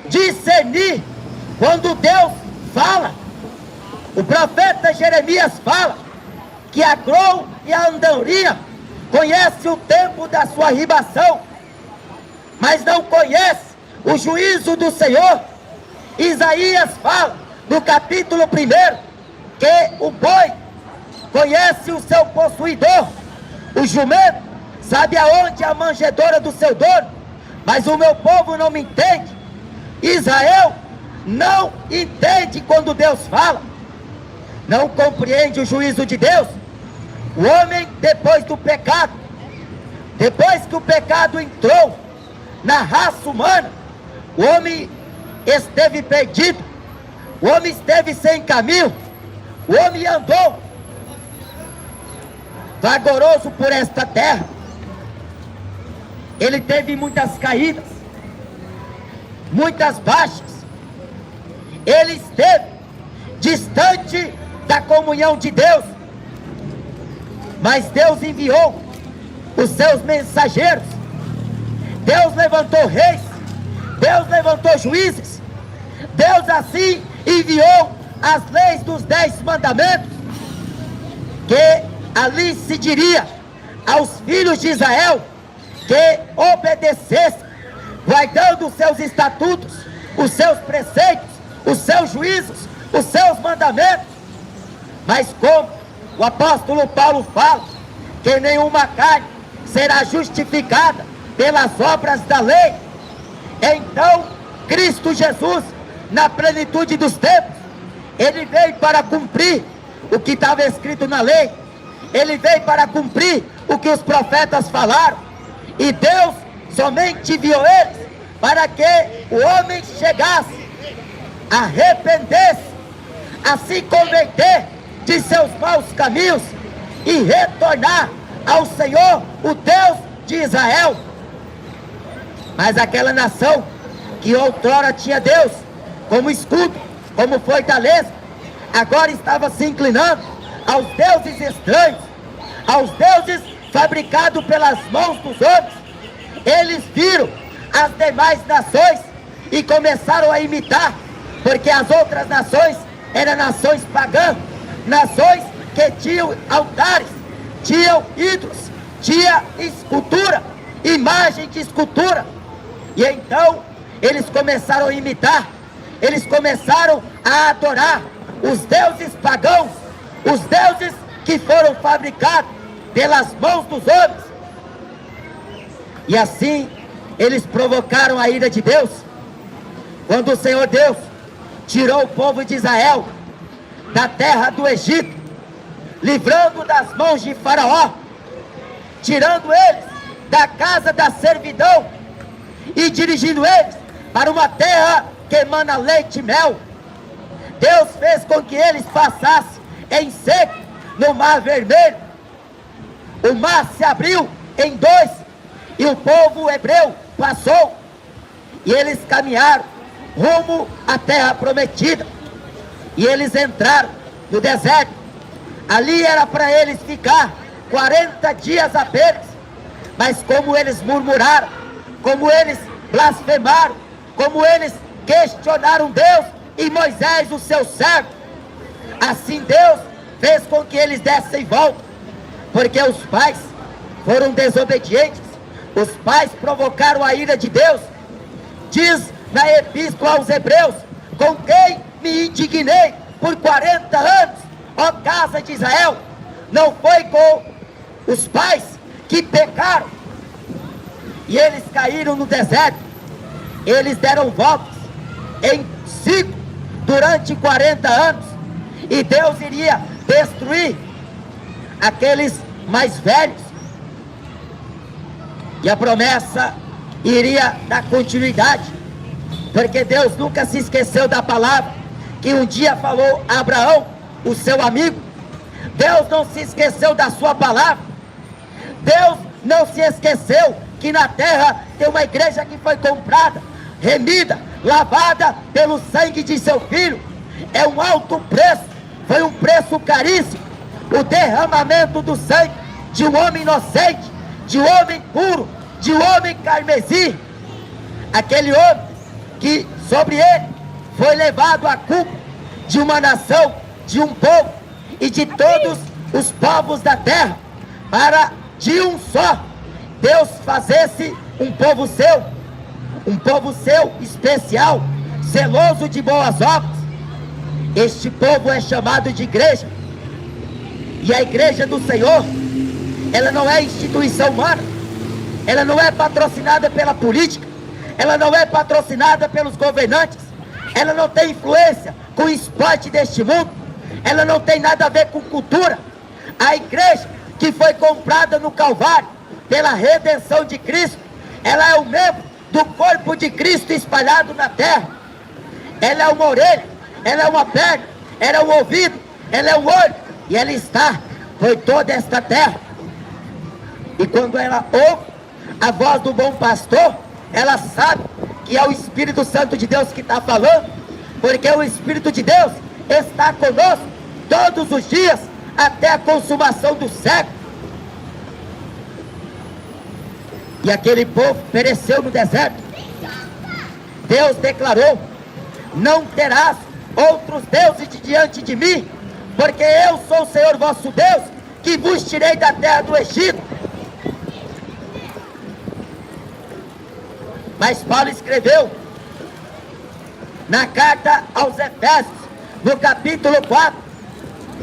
Speaker 5: discernir quando Deus fala. O profeta Jeremias fala que a grão e a andorinha conhece o tempo da sua ribação, mas não conhece o juízo do Senhor. Isaías fala no capítulo 1 que o boi conhece o seu possuidor, o jumento sabe aonde é a manjedoura do seu dono, mas o meu povo não me entende. Israel não entende quando Deus fala, não compreende o juízo de Deus. O homem, depois do pecado, depois que o pecado entrou na raça humana, o homem esteve perdido, o homem esteve sem caminho, o homem andou vagaroso por esta terra. Ele teve muitas caídas, muitas baixas, ele esteve distante da comunhão de Deus. Mas Deus enviou os seus mensageiros, Deus levantou reis, Deus levantou juízes, Deus assim enviou as leis dos 10 mandamentos, que ali se diria aos filhos de Israel que obedecessem, guardando os seus estatutos, os seus preceitos, os seus juízos, os seus mandamentos. Mas como o apóstolo Paulo fala que nenhuma carne será justificada pelas obras da lei, então Cristo Jesus, na plenitude dos tempos, ele veio para cumprir o que estava escrito na lei, ele veio para cumprir o que os profetas falaram, e Deus somente enviou eles para que o homem chegasse, arrependesse, a se converter de seus maus caminhos e retornar ao Senhor, o Deus de Israel. Mas aquela nação que outrora tinha Deus como escudo, como fortaleza, agora estava se inclinando aos deuses estranhos, aos deuses fabricados pelas mãos dos homens. Eles viram as demais nações e começaram a imitar, porque as outras nações eram nações pagãs, nações que tinham altares, tinham ídolos, tinha escultura, imagem de escultura. E então eles começaram a imitar, eles começaram a adorar os deuses pagãos, os deuses que foram fabricados pelas mãos dos homens. E assim eles provocaram a ira de Deus. Quando o Senhor Deus tirou o povo de Israel da terra do Egito, livrando das mãos de Faraó, tirando eles da casa da servidão e dirigindo eles para uma terra que emana leite e mel. Deus fez com que eles passassem em seco no Mar Vermelho. O mar se abriu em dois e o povo hebreu passou, e eles caminharam rumo à terra prometida. E eles entraram no deserto. Ali era para eles ficar 40 dias apenas. Mas como eles murmuraram, como eles blasfemaram, como eles questionaram Deus e Moisés, o seu servo, assim Deus fez com que eles dessem volta, porque os pais foram desobedientes, os pais provocaram a ira de Deus. Diz na epístola aos Hebreus: com quem me indignei por 40 anos, ó casa de Israel. Não foi com os pais que pecaram e eles caíram no deserto. Eles deram votos em ciclo durante 40 anos, e Deus iria destruir aqueles mais velhos, e a promessa iria dar continuidade, porque Deus nunca se esqueceu da palavra que um dia falou a Abraão, o seu amigo. Deus não se esqueceu da sua palavra. Deus não se esqueceu que na terra tem uma igreja que foi comprada, remida, lavada pelo sangue de seu filho. É um alto preço, foi um preço caríssimo, o derramamento do sangue de um homem inocente, de um homem puro, de um homem carmesim. Aquele homem que sobre ele foi levado a culpa de uma nação, de um povo e de todos os povos da terra, para de um só Deus fazesse um povo seu especial, zeloso de boas obras. Este povo é chamado de igreja, e a igreja do Senhor, ela não é instituição humana, ela não é patrocinada pela política, ela não é patrocinada pelos governantes, ela não tem influência com o esporte deste mundo, ela não tem nada a ver com cultura. A igreja que foi comprada no Calvário pela redenção de Cristo, ela é um membro do corpo de Cristo espalhado na terra. Ela é uma orelha, ela é uma perna, ela é um ouvido, ela é um olho, e ela está por toda esta terra. E quando ela ouve a voz do bom pastor, ela sabe que é o Espírito Santo de Deus que está falando, porque o Espírito de Deus está conosco todos os dias até a consumação do século. E aquele povo pereceu no deserto. Deus declarou: não terás outros deuses diante de mim, porque eu sou o Senhor vosso Deus, que vos tirei da terra do Egito. Mas Paulo escreveu na carta aos Efésios, no capítulo 4,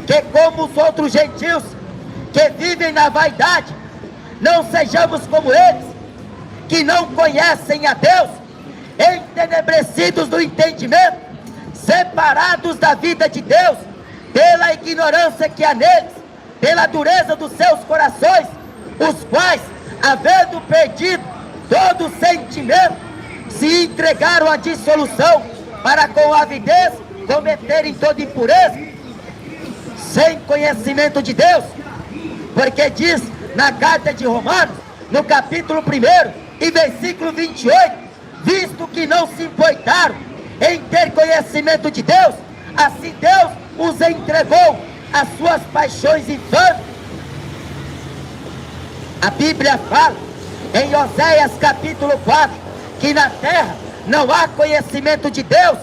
Speaker 5: que como os outros gentios que vivem na vaidade, não sejamos como eles, que não conhecem a Deus, entenebrecidos do entendimento, separados da vida de Deus, pela ignorância que há neles, pela dureza dos seus corações, os quais, havendo perdido todo sentimento, se entregaram à dissolução, para com avidez cometerem toda impureza, sem conhecimento de Deus. Porque diz na carta de Romanos, no capítulo 1 e versículo 28, visto que não se importaram em ter conhecimento de Deus, assim Deus os entregou às suas paixões infames. A Bíblia fala em Oséias capítulo 4, que na terra não há conhecimento de Deus,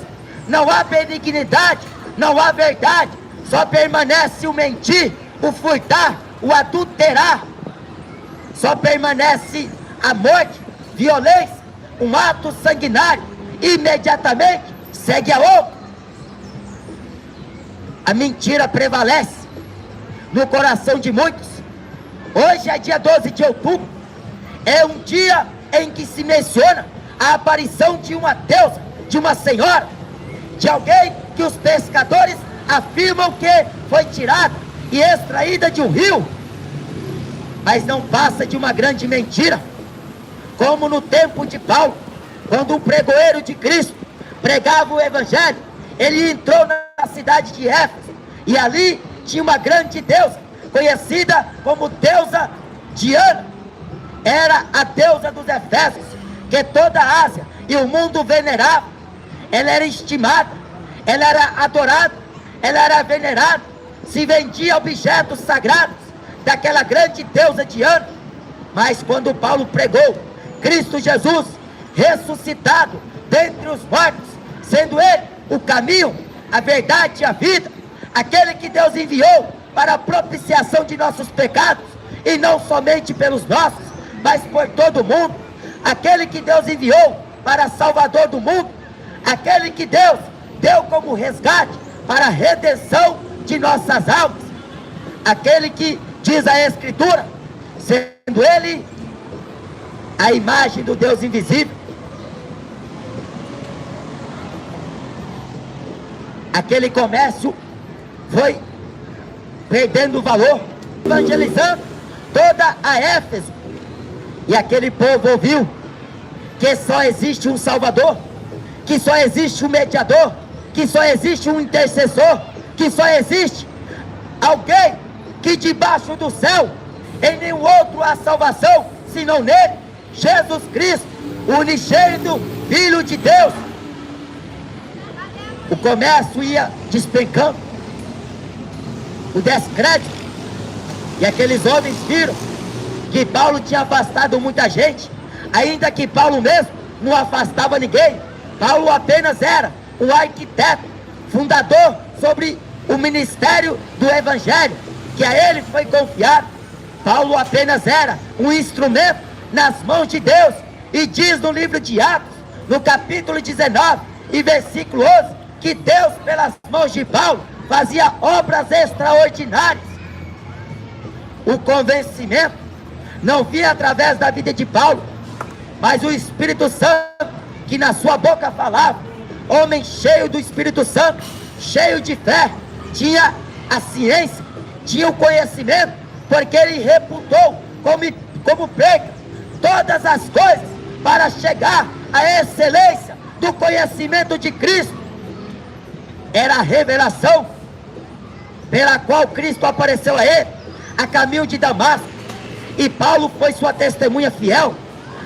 Speaker 5: não há benignidade, não há verdade, só permanece o mentir, o furtar, o adulterar, só permanece a morte, violência, um ato sanguinário, imediatamente segue a outra. A mentira prevalece no coração de muitos. Hoje é dia 12 de outubro, é um dia em que se menciona a aparição de uma deusa, de uma senhora, de alguém que os pescadores afirmam que foi tirada e extraída de um rio, mas não passa de uma grande mentira. Como no tempo de Paulo, quando um pregoeiro de Cristo pregava o evangelho, ele entrou na cidade de Éfeso, e ali tinha uma grande deusa, conhecida como deusa Diana. Era a deusa dos Efésios, que toda a Ásia e o mundo venerava. Ela era estimada, ela era adorada, ela era venerada, se vendia objetos sagrados daquela grande deusa Diana. Mas quando Paulo pregou Cristo Jesus ressuscitado dentre os mortos, sendo ele o caminho, a verdade e a vida, aquele que Deus enviou para a propiciação de nossos pecados, e não somente pelos nossos, mas por todo o mundo. Aquele que Deus enviou para Salvador do mundo, aquele que Deus deu como resgate para a redenção de nossas almas, aquele que diz a Escritura, sendo Ele a imagem do Deus invisível, aquele comércio foi perdendo valor, evangelizando toda a Éfeso, e aquele povo ouviu que só existe um Salvador, que só existe um mediador, que só existe um intercessor, que só existe alguém que debaixo do céu, em nenhum outro há salvação, senão nele, Jesus Cristo, o unigênito Filho de Deus. O comércio ia despencando, o descrédito, e aqueles homens viram que Paulo tinha afastado muita gente, ainda que Paulo mesmo não afastava ninguém. Paulo apenas era um arquiteto, fundador sobre o ministério do Evangelho, que a ele foi confiado. Paulo apenas era um instrumento nas mãos de Deus, e diz no livro de Atos, no capítulo 19 e versículo 11, que Deus pelas mãos de Paulo fazia obras extraordinárias. O convencimento não vinha através da vida de Paulo, mas o Espírito Santo, que na sua boca falava. Homem cheio do Espírito Santo, cheio de fé, tinha a ciência, tinha o conhecimento, porque ele reputou como perca todas as coisas para chegar à excelência do conhecimento de Cristo. Era a revelação pela qual Cristo apareceu a ele a caminho de Damasco, e Paulo foi sua testemunha fiel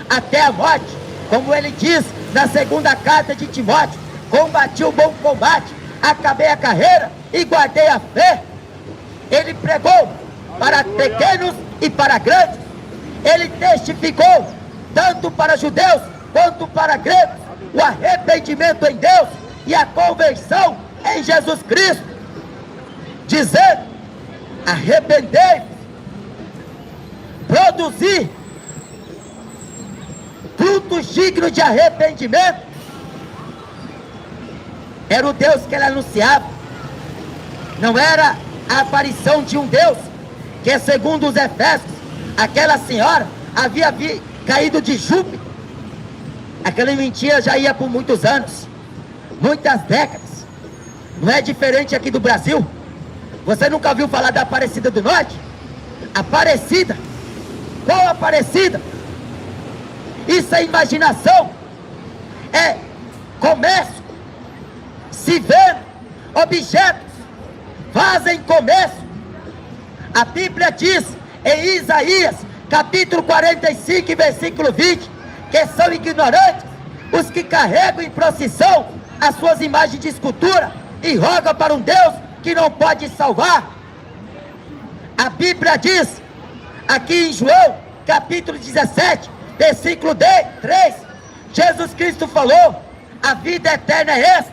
Speaker 5: até a morte, como ele diz na segunda carta de Timóteo: combati o bom combate, acabei a carreira e guardei a fé. Ele pregou para pequenos e para grandes, ele testificou tanto para judeus quanto para gregos o arrependimento em Deus e a conversão em Jesus Cristo, dizendo: arrependei-vos, produzir frutos dignos de arrependimento. Era o Deus que ele anunciava, não era a aparição de um Deus que, segundo os Efésios, aquela senhora havia caído de Júpiter. Aquela mentira já ia por muitos anos, muitas décadas. Não é diferente aqui do Brasil. Você nunca ouviu falar da Aparecida do Norte? Aparecida? Qual Aparecida? Isso é imaginação, é comércio, se vende objetos, fazem comércio. A Bíblia diz em Isaías capítulo 45 versículo 20 que são ignorantes os que carregam em procissão as suas imagens de escultura e rogam para um Deus que não pode salvar. A Bíblia diz aqui em João capítulo 17 versículo 3, Jesus Cristo falou: a vida eterna é esta,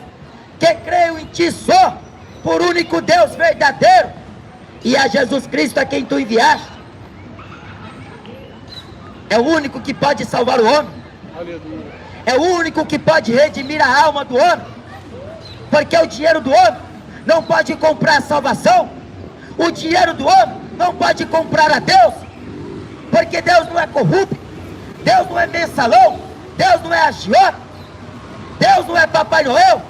Speaker 5: que creio em ti só, por único Deus verdadeiro, e a Jesus Cristo a quem tu enviaste. É o único que pode salvar o homem. É o único que pode redimir a alma do homem, porque o dinheiro do homem não pode comprar a salvação. O dinheiro do homem não pode comprar a Deus, porque Deus não é corrupto, Deus não é mensalão, Deus não é agiota, Deus não é Papai Noel,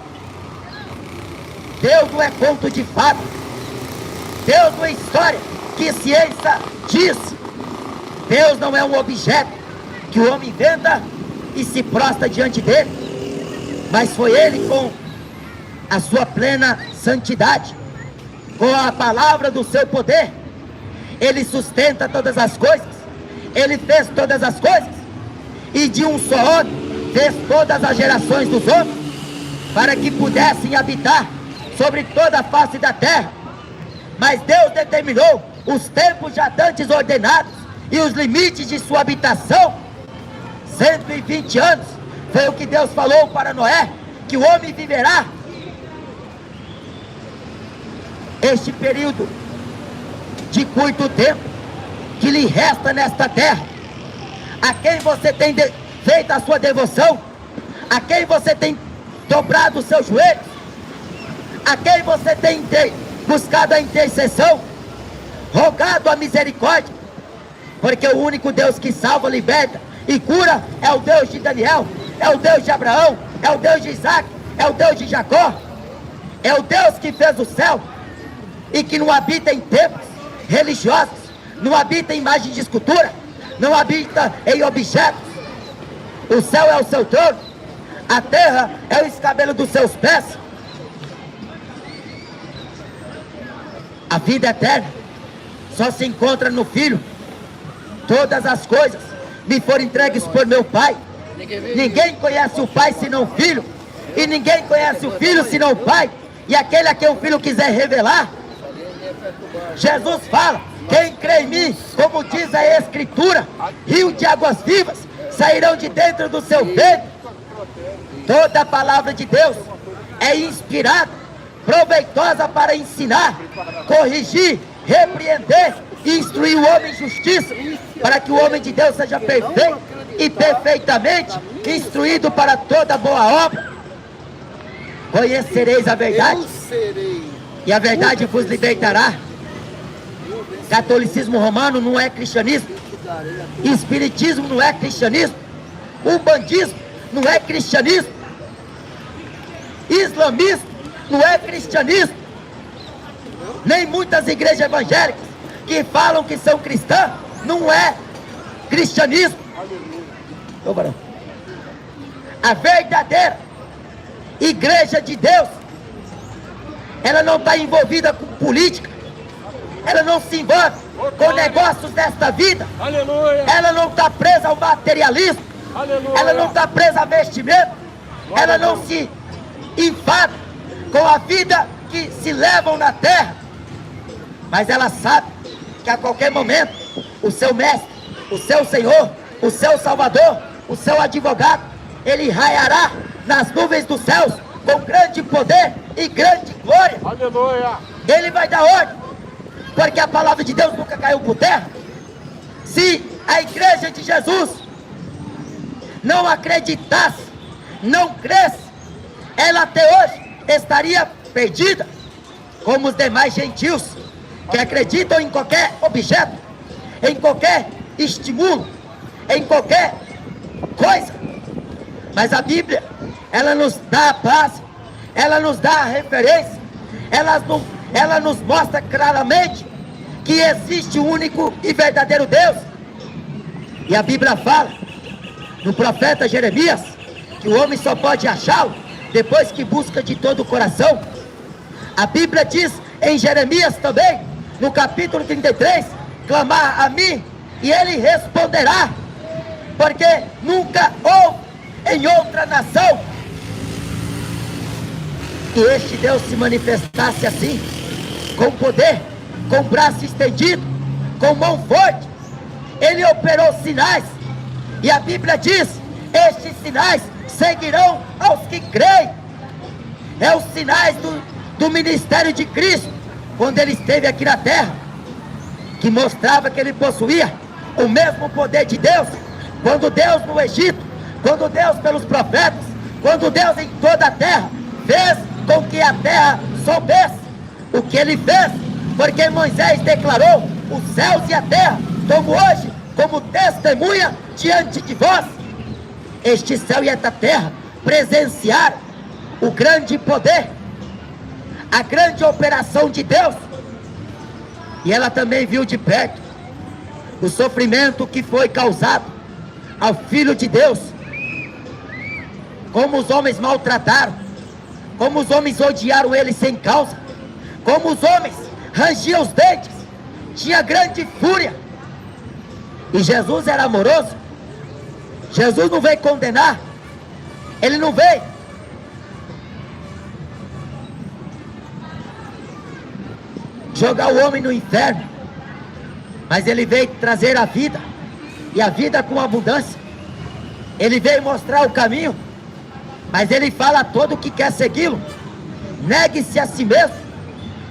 Speaker 5: Deus não é conto de fada, Deus não é história que ciência diz. Deus não é um objeto que o homem inventa e se prostra diante dele, mas foi ele, com a sua plena santidade, com a palavra do seu poder, ele sustenta todas as coisas, ele fez todas as coisas, e de um só homem fez todas as gerações dos homens, para que pudessem habitar sobre toda a face da terra. Mas Deus determinou os tempos já dantes ordenados e os limites de sua habitação. 120 anos foi o que Deus falou para Noé, que o homem viverá. Este período de curto tempo que lhe resta nesta terra. A quem você tem feito a sua devoção? A quem você tem dobrado os seus joelhos? A quem você tem buscado a intercessão? Rogado a misericórdia? Porque o único Deus que salva, liberta e cura é o Deus de Daniel, é o Deus de Abraão, é o Deus de Isaac, é o Deus de Jacó. É o Deus que fez o céu e que não habita em templos religiosos, não habita em imagens de escultura, não habita em objetos. O céu é o seu trono, a terra é o escabelo dos seus pés. A vida eterna só se encontra no Filho. Todas as coisas me foram entregues por meu Pai. Ninguém conhece o Pai senão o Filho, e ninguém conhece o Filho senão o Pai, e aquele a quem o Filho quiser revelar. Jesus fala: quem crê em mim, como diz a Escritura, rio de águas vivas sairão de dentro do seu ventre. Toda a palavra de Deus é inspirada, proveitosa para ensinar, corrigir, repreender e instruir o homem em justiça, para que o homem de Deus seja perfeito e perfeitamente instruído para toda boa obra. Conhecereis a verdade, e a verdade vos libertará. Catolicismo romano não é cristianismo, espiritismo não é cristianismo, umbandismo não é cristianismo, islamismo não é cristianismo, nem muitas igrejas evangélicas que falam que são cristãs não é cristianismo. Ô, varão, a verdadeira igreja de Deus, ela não está envolvida com política, ela não se envolve com negócios desta vida. Aleluia. Ela não está presa ao materialismo. Aleluia. Ela não está presa a vestimento. Ela não se enfada com a vida que se levam na terra, mas ela sabe que a qualquer momento o seu mestre, o seu Senhor, o seu Salvador, o seu advogado, ele raiará nas nuvens dos céus com grande poder e grande glória. Aleluia. Ele vai dar ordem, porque a palavra de Deus nunca caiu por terra. Se a igreja de Jesus não acreditasse, não cresce, ela até hoje estaria perdida, como os demais gentios que acreditam em qualquer objeto, em qualquer estímulo, em qualquer coisa. Mas a Bíblia, ela nos dá a base, ela nos dá a referência, ela nos mostra claramente que existe um único e verdadeiro Deus. E a Bíblia fala no profeta Jeremias que o homem só pode achá-lo depois que busca de todo o coração. A Bíblia diz em Jeremias também, no capítulo 33, clamar a mim e ele responderá, porque nunca houve em outra nação que este Deus se manifestasse assim, com poder, com braço estendido, com mão forte. Ele operou sinais, e a Bíblia diz: estes sinais seguirão aos que creem. É os sinais do ministério de Cristo, quando ele esteve aqui na terra, que mostrava que ele possuía o mesmo poder de Deus. Quando Deus no Egito, quando Deus pelos profetas, quando Deus em toda a terra fez com que a terra soubesse o que ele fez, porque Moisés declarou: os céus e a terra tomo hoje como testemunha diante de vós. Este céu e esta terra presenciaram o grande poder, a grande operação de Deus, e ela também viu de perto o sofrimento que foi causado ao Filho de Deus, como os homens maltrataram, como os homens odiaram ele sem causa, como os homens rangiam os dentes, tinha grande fúria. E Jesus era amoroso. Jesus não veio condenar, ele não veio jogar o homem no inferno, mas ele veio trazer a vida, e a vida com abundância. Ele veio mostrar o caminho, mas ele fala a todo que quer segui-lo: negue-se a si mesmo,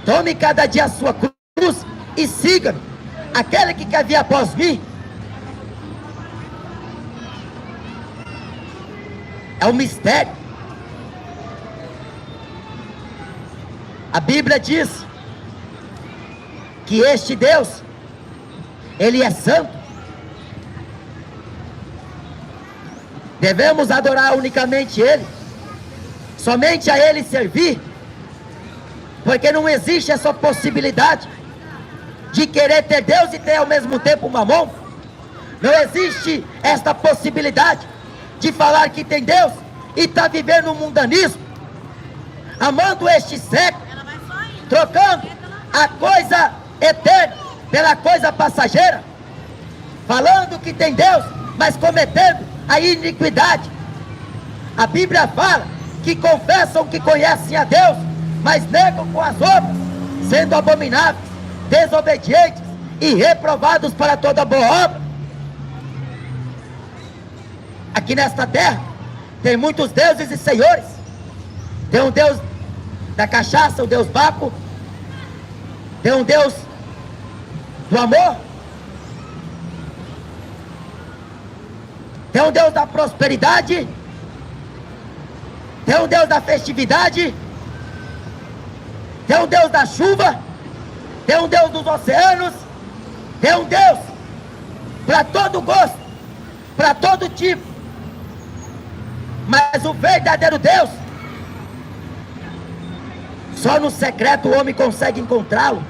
Speaker 5: tome cada dia a sua cruz e siga-me. Aquele que quer vir após mim é um mistério. A Bíblia diz que este Deus, Ele é santo. Devemos adorar unicamente Ele, somente a Ele servir, porque não existe essa possibilidade de querer ter Deus e ter ao mesmo tempo Mamon. Não existe esta possibilidade de falar que tem Deus e está vivendo um mundanismo, amando este século, trocando a coisa eterna pela coisa passageira, falando que tem Deus, mas cometendo a iniquidade. A Bíblia fala que confessam que conhecem a Deus, mas negam com as obras, sendo abomináveis, desobedientes e reprovados para toda boa obra. Aqui nesta terra tem muitos deuses e senhores. Tem um Deus da cachaça, o Deus Baco. Tem um Deus do amor. Tem um Deus da prosperidade. Tem um Deus da festividade. Tem um Deus da chuva. Tem um Deus dos oceanos. Tem um Deus para todo gosto, para todo tipo. Mas o verdadeiro Deus, só no secreto o homem consegue encontrá-lo.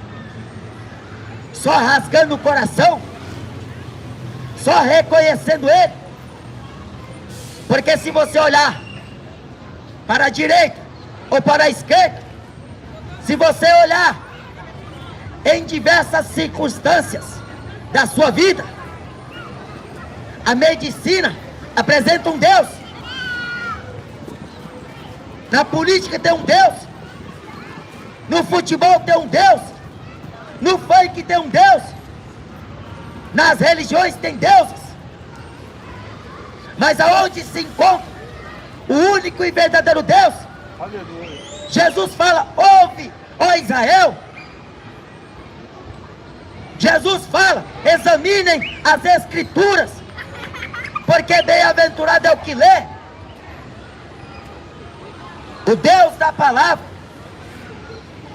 Speaker 5: Só rasgando o coração, só reconhecendo Ele. Porque se você olhar para a direita ou para a esquerda, se você olhar em diversas circunstâncias da sua vida, a medicina apresenta um Deus, na política tem um Deus, no futebol tem um Deus, no funk tem um Deus, nas religiões tem deuses. Mas aonde se encontra o único e verdadeiro Deus? Aleluia. Jesus fala: ouve, ó Israel. Jesus fala: examinem as escrituras, porque bem-aventurado é o que lê. O Deus da palavra,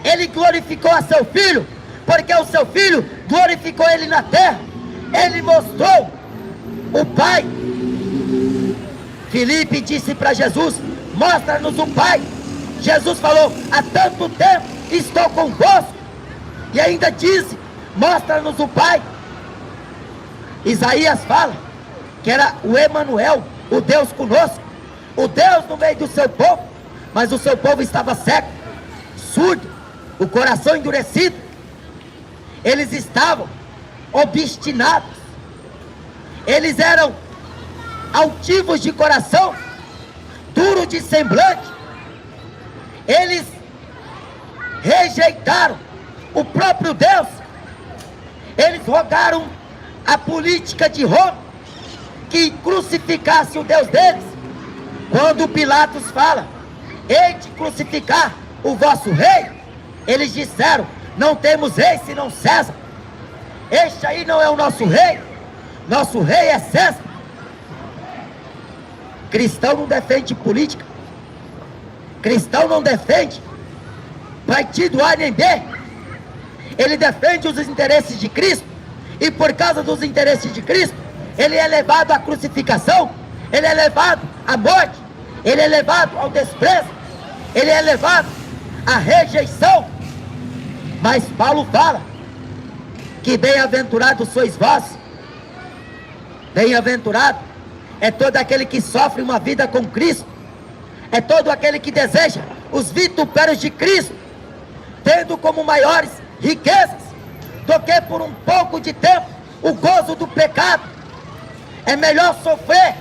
Speaker 5: Ele glorificou a seu Filho, porque o seu Filho glorificou Ele na terra. Ele mostrou o Pai. Filipe disse para Jesus: mostra-nos o Pai. Jesus falou: há tanto tempo estou convosco, e ainda disse: mostra-nos o Pai. Isaías fala que era o Emanuel, o Deus conosco, o Deus no meio do seu povo. Mas o seu povo estava cego, surdo, o coração endurecido. Eles estavam obstinados. Eles eram altivos de coração, duros de semblante. Eles rejeitaram o próprio Deus. Eles rogaram a política de Roma que crucificasse o Deus deles. Quando Pilatos fala: hei de crucificar o vosso rei, eles disseram: não temos rei senão César. Este aí não é o nosso rei, nosso rei é César. Cristão não defende política, cristão não defende partido A nem B. Ele defende os interesses de Cristo, e por causa dos interesses de Cristo, ele é levado à crucificação, ele é levado à morte, ele é levado ao desprezo, ele é levado à rejeição. Mas Paulo fala que bem-aventurados sois vós. Bem-aventurado é todo aquele que sofre uma vida com Cristo, é todo aquele que deseja os vitupérios de Cristo, tendo como maiores riquezas do que por um pouco de tempo o gozo do pecado. É melhor sofrer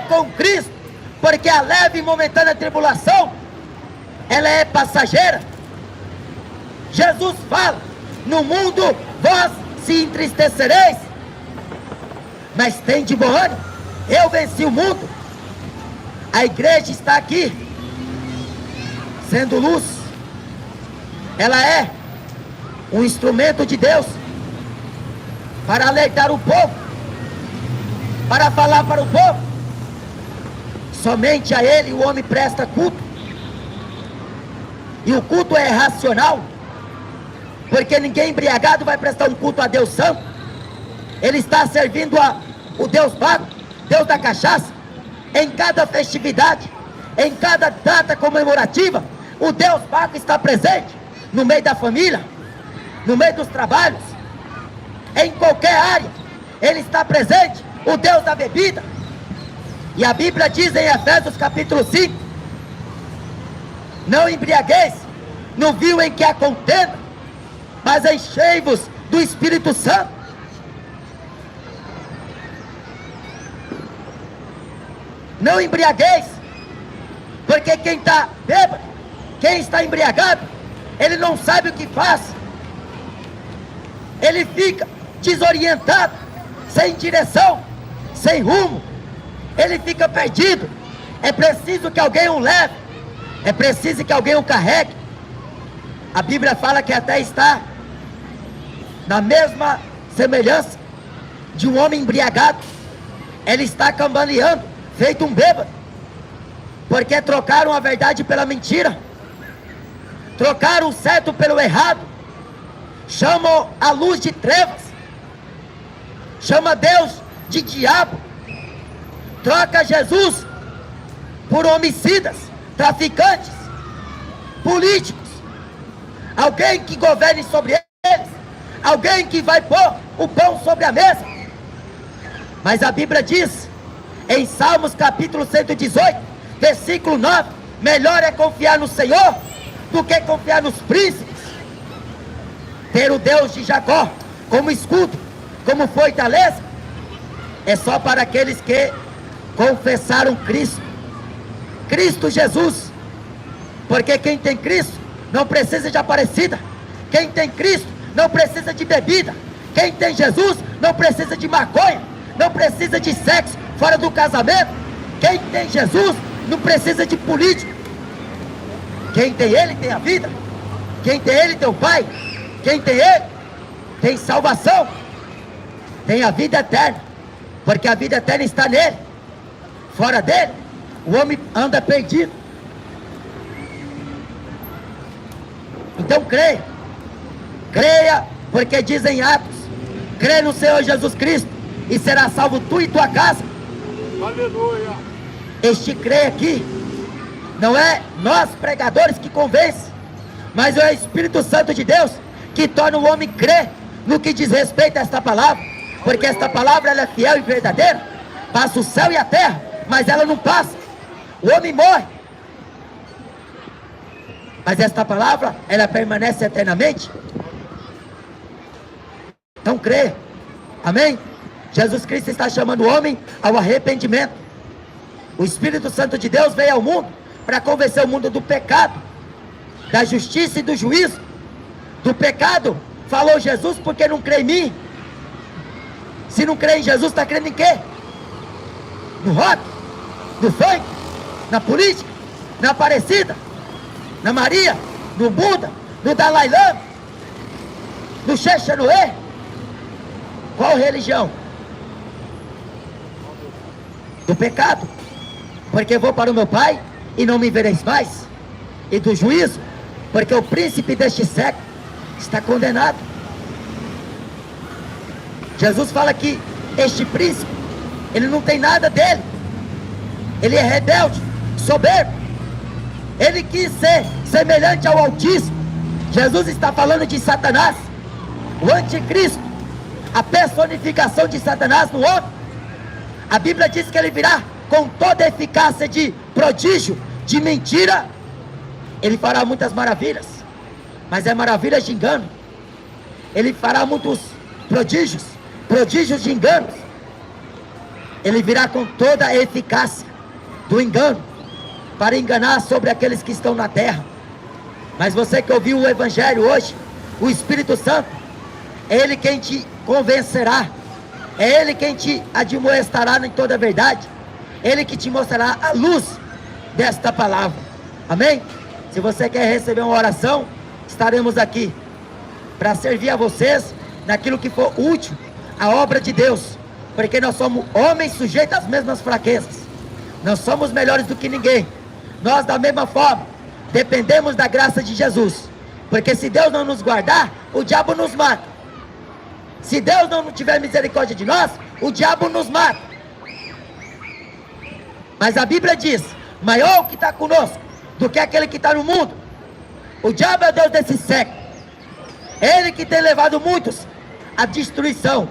Speaker 5: com Cristo, porque a leve e momentânea tribulação, ela é passageira. Jesus fala: no mundo vós se entristecereis, mas tem de bom ânimo, eu venci o mundo. A igreja está aqui, sendo luz. Ela é um instrumento de Deus para alertar o povo, para falar para o povo. Somente a Ele o homem presta culto. E o culto é racional, porque ninguém embriagado vai prestar um culto a Deus Santo. Ele está servindo o Deus Baco, Deus da cachaça. Em cada festividade, em cada data comemorativa, o Deus Baco está presente no meio da família, no meio dos trabalhos, em qualquer área. Ele está presente, o Deus da bebida. E a Bíblia diz em Efésios capítulo 5: não embriagueis no vinho em que há contenda, mas enchei-vos do Espírito Santo. Não embriagueis, porque quem está bêbado, quem está embriagado, ele não sabe o que faz, ele fica desorientado, sem direção, sem rumo, ele fica perdido. É preciso que alguém o leve, é preciso que alguém o carregue. A Bíblia fala que até está na mesma semelhança de um homem embriagado. Ele está cambaleando, feito um bêbado, porque trocaram a verdade pela mentira, trocaram o certo pelo errado, chamam a luz de trevas, chama Deus de diabo, troca Jesus por homicidas, traficantes, políticos, alguém que governe sobre eles, alguém que vai pôr o pão sobre a mesa. Mas a Bíblia diz em Salmos capítulo 118, versículo 9: melhor é confiar no Senhor do que confiar nos príncipes. Ter o Deus de Jacó como escudo, como fortaleza, é só para aqueles que confessaram Cristo, Cristo Jesus. Porque quem tem Cristo não precisa de Aparecida, quem tem Cristo não precisa de bebida, quem tem Jesus não precisa de maconha, não precisa de sexo fora do casamento. Quem tem Jesus não precisa de político. Quem tem Ele tem a vida. Quem tem Ele tem o Pai. Quem tem Ele tem salvação, tem a vida eterna, porque a vida eterna está nele. Fora dele, o homem anda perdido. Então creia, creia, porque diz em Atos: crê no Senhor Jesus Cristo e será salvo tu e tua casa.
Speaker 1: Aleluia.
Speaker 5: Este crê aqui não é nós pregadores que convence, mas é o Espírito Santo de Deus que torna o homem crer no que diz respeito a esta palavra, porque esta palavra ela é fiel e verdadeira. Passa o céu e a terra, mas ela não passa. O homem morre, mas esta palavra ela permanece eternamente. Então crê, amém? Jesus Cristo está chamando o homem ao arrependimento. O Espírito Santo de Deus veio ao mundo para convencer o mundo do pecado, da justiça e do juízo. Do pecado, falou Jesus, porque não crê em mim. Se não crê em Jesus, está crendo em quê? No rock, no funk, na política, na Aparecida, na Maria, no Buda, no Dalai Lama, no Xexanuê. Qual religião? Do pecado, porque vou para o meu Pai e não me vereis mais. E do juízo, porque o príncipe deste século está condenado. Jesus fala que este príncipe, ele não tem nada dele, ele é rebelde, soberbo, ele quis ser semelhante ao Altíssimo. Jesus está falando de Satanás, o anticristo, a personificação de Satanás no homem. A Bíblia diz que ele virá com toda a eficácia de prodígio, de mentira. Ele fará muitas maravilhas, mas é maravilhas de engano. Ele fará muitos prodígios, prodígios de enganos. Ele virá com toda a eficácia do engano, para enganar sobre aqueles que estão na terra. Mas você que ouviu o Evangelho hoje, o Espírito Santo, é Ele quem te convencerá, é Ele quem te admoestará em toda a verdade, Ele que te mostrará a luz desta palavra. Amém? Se você quer receber uma oração, estaremos aqui para servir a vocês naquilo que for útil à obra de Deus, porque nós somos homens sujeitos às mesmas fraquezas, não somos melhores do que ninguém. Nós, da mesma forma, dependemos da graça de Jesus, porque se Deus não nos guardar, o diabo nos mata. Se Deus não tiver misericórdia de nós, o diabo nos mata. Mas a Bíblia diz: maior o que está conosco do que aquele que está no mundo. O diabo é o Deus desse século. Ele que tem levado muitos à destruição,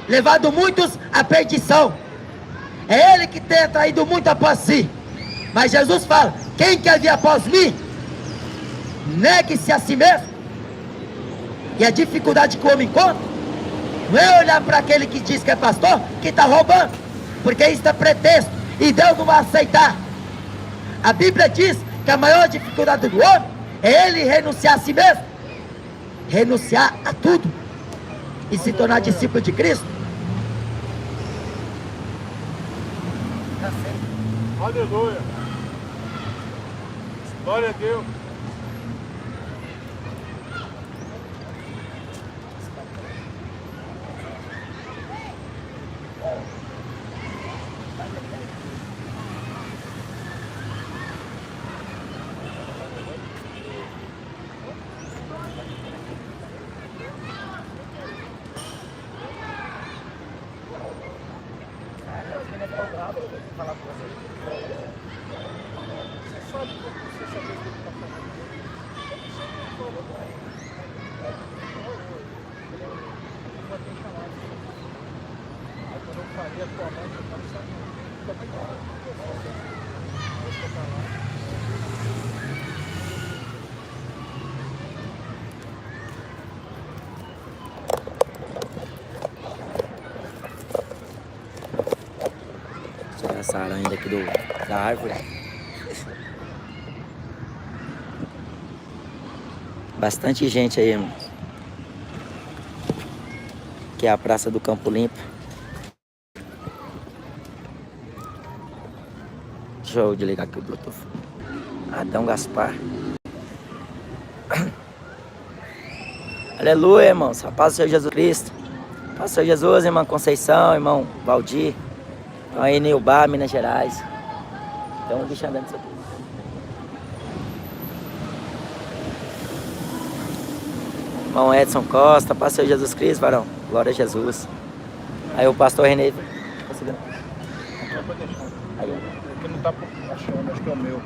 Speaker 5: levado muitos à perdição. É ele que tem atraído muito após si. Mas Jesus fala: quem quer vir após mim, negue-se a si mesmo. E a dificuldade que o homem encontra não é olhar para aquele que diz que é pastor, que está roubando, porque isso é pretexto, e Deus não vai aceitar. A Bíblia diz que a maior dificuldade do homem é ele renunciar a si mesmo, renunciar a tudo e se tornar discípulo de Cristo.
Speaker 1: Aleluia. Glória a Deus.
Speaker 2: Essa aranha daqui da árvore. Bastante gente aí, irmão. Que é a Praça do Campo Limpo. Deixa eu desligar aqui o Bluetooth. Adão Gaspar. Aleluia, irmãos. A paz do Senhor Jesus Cristo. A paz do Senhor Jesus, irmã Conceição, irmão Valdir. Estão aí em Neubá, Minas Gerais. Tem um bicho andando isso aqui. Irmão Edson Costa, pastor Jesus Cristo, varão. Glória a Jesus. Aí o pastor Renê. Tá segurando? Aí.
Speaker 1: Aqui não tá achando, acho que é o meu.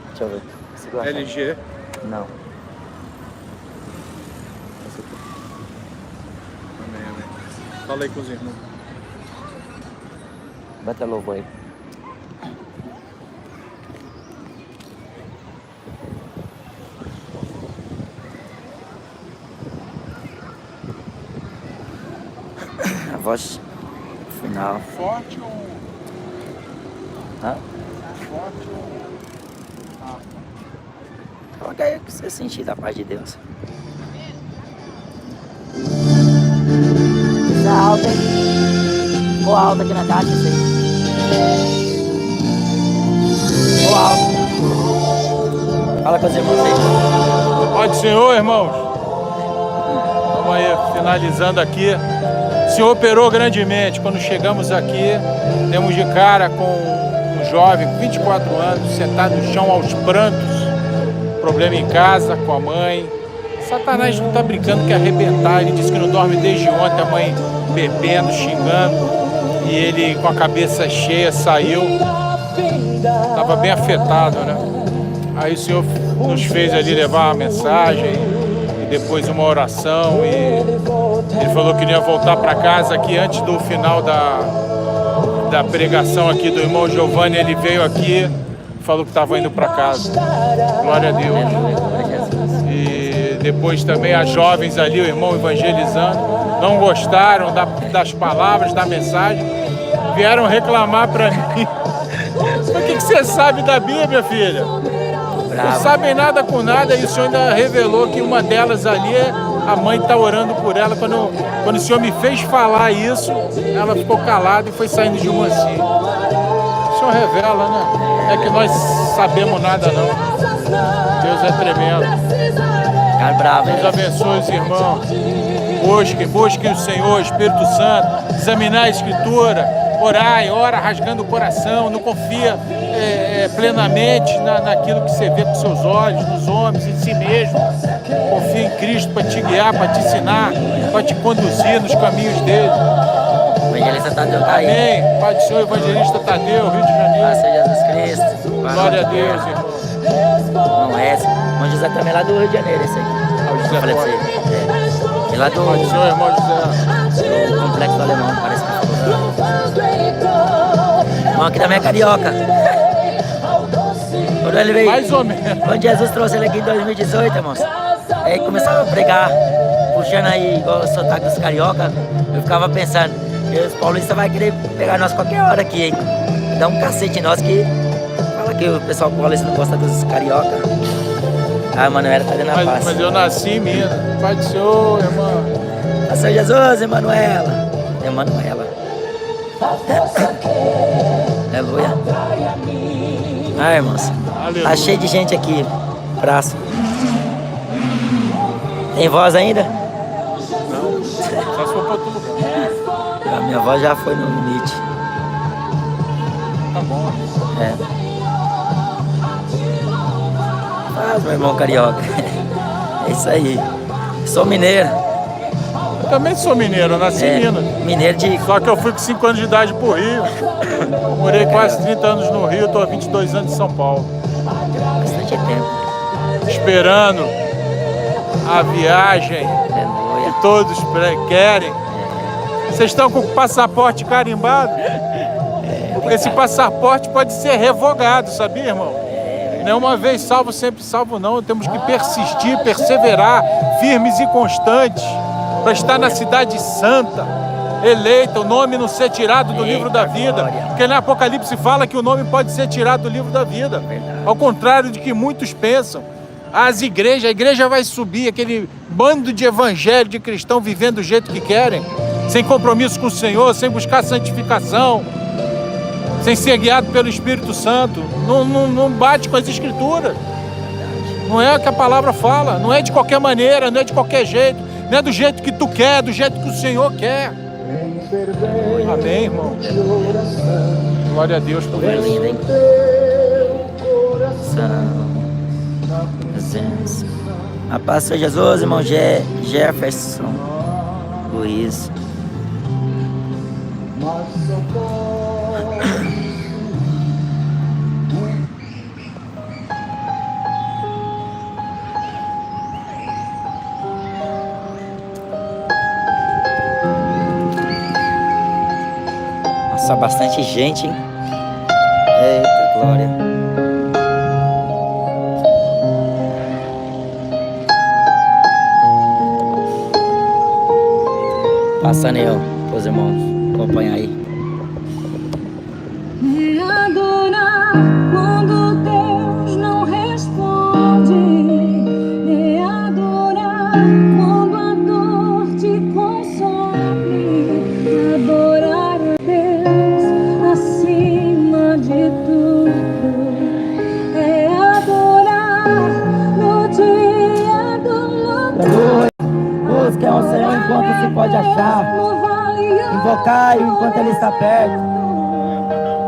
Speaker 2: Deixa eu ver. Segura.
Speaker 1: LG.
Speaker 2: Não.
Speaker 1: Amém, amém. Fala aí com os irmãos.
Speaker 2: Bota louvor aí. A voz final.
Speaker 1: Forte ou...
Speaker 2: Hã?
Speaker 1: Forte ou...
Speaker 2: Coloca aí o que você sentir da paz de Deus. Tá alta, hein? Ficou alta aqui na caixa, isso aí. Ficou alta. Fala com os irmãos aí.
Speaker 1: Pode, Senhor, irmãos. Vamos aí, finalizando aqui. O Senhor operou grandemente. Quando chegamos aqui, temos de cara com um jovem com 24 anos, sentado no chão aos prantos. Problema em casa, com a mãe. Satanás não tá brincando que arrebentar. Ele disse que não dorme desde ontem, a mãe bebendo, xingando. E ele com a cabeça cheia saiu. Tava bem afetado, né? Aí o Senhor nos fez ali levar uma mensagem e depois uma oração. E ele falou que não ia voltar para casa aqui antes do final da pregação aqui do irmão Giovanni. Ele veio aqui, falou que estava indo para casa. Glória a Deus. E depois também as jovens ali, o irmão evangelizando, não gostaram das palavras, da mensagem, vieram reclamar para mim. O que você sabe da Bíblia, filha? Não sabem nada com nada, e o Senhor ainda revelou que uma delas ali, a mãe está orando por ela. Quando o Senhor me fez falar isso, ela ficou calada e foi saindo de mansinho. O Senhor revela, né? Não é que nós sabemos nada, não. Deus é tremendo.
Speaker 2: Cara bravo,
Speaker 1: Deus abençoe os irmãos. Busquem o Senhor, Espírito Santo, examinar a Escritura, ora rasgando o coração, não confia plenamente naquilo que você vê com seus olhos, nos homens, em si mesmo. Confia em Cristo para te guiar, para te ensinar, para te conduzir nos caminhos dele.
Speaker 2: O evangelista Tadeu tá aí.
Speaker 1: Amém. Pai do Senhor, evangelista Tadeu, Rio de Janeiro.
Speaker 2: Paz seja Jesus Cristo.
Speaker 1: Glória a Deus, irmão.
Speaker 2: Irmão Edson. Irmão José também lá do Rio de Janeiro, esse aqui.
Speaker 1: O José
Speaker 2: Eu falei pra
Speaker 1: Forte.
Speaker 2: você. É lá do
Speaker 1: Pai do Senhor, irmão José.
Speaker 2: Complexo do Alemão, parece que irmão aqui também é carioca. Quando ele veio,
Speaker 1: Mais ou menos.
Speaker 2: quando Jesus trouxe ele aqui em 2018, irmãos, aí começava a pregar, puxando aí igual o sotaque dos carioca, eu ficava pensando, os paulistas vai querer pegar nós qualquer hora aqui, hein? Dá um cacete em nós que fala que o pessoal paulista não gosta dos carioca. Ah, Manoela tá dando a paz.
Speaker 1: Mas eu nasci em Minas. Pai do Senhor, irmão.
Speaker 2: Senhor Jesus, Emanuela. Emanuela. Aleluia. Ah, irmãos.
Speaker 1: Aleluia.
Speaker 2: Tá cheio de gente aqui. Praça. Tem voz ainda?
Speaker 1: Não. Só se for pra outro lugar.
Speaker 2: A minha voz já foi no limite.
Speaker 1: Tá bom.
Speaker 2: É. Faz, meu irmão carioca. É isso aí. Sou mineiro.
Speaker 1: Eu também sou mineiro, eu nasci em Minas.
Speaker 2: Mineiro de...
Speaker 1: Só que eu fui com 5 anos de idade pro Rio. Morei quase 30 anos no Rio, tô há 22 anos em São Paulo.
Speaker 2: Bastante tempo.
Speaker 1: Esperando a viagem
Speaker 2: Aleluia.
Speaker 1: que todos querem. Vocês estão com o passaporte carimbado? Esse passaporte pode ser revogado, sabia, irmão? Não é uma vez salvo, sempre salvo, não. Temos que persistir, perseverar, firmes e constantes, para estar na cidade santa, eleita, o nome não ser tirado do livro da vida. Porque no Apocalipse fala que o nome pode ser tirado do livro da vida. Ao contrário de que muitos pensam. A igreja vai subir, aquele bando de evangelho, de cristão vivendo do jeito que querem, sem compromisso com o Senhor, sem buscar santificação, sem ser guiado pelo Espírito Santo. Não bate com as Escrituras. Não é o que a palavra fala, não é de qualquer maneira, não é de qualquer jeito, não é do jeito que tu quer, é do jeito que o Senhor quer. Amém, irmão? Glória a Deus por
Speaker 2: Coisa
Speaker 1: isso.
Speaker 2: linda, hein? Presença. A paz do Senhor Jesus, irmão Jefferson Luiz. Nossa, bastante gente, hein? Eita, glória. Passando aí, ó, os irmãos, acompanhar aí.
Speaker 6: Me adorar quando Deus não responde. Me adorar quando a dor te consome. Adorar a Deus acima de tudo. É adorar no dia do luto.
Speaker 2: Busque ao Senhor enquanto se pode achar. Invocai-o enquanto Ele está perto.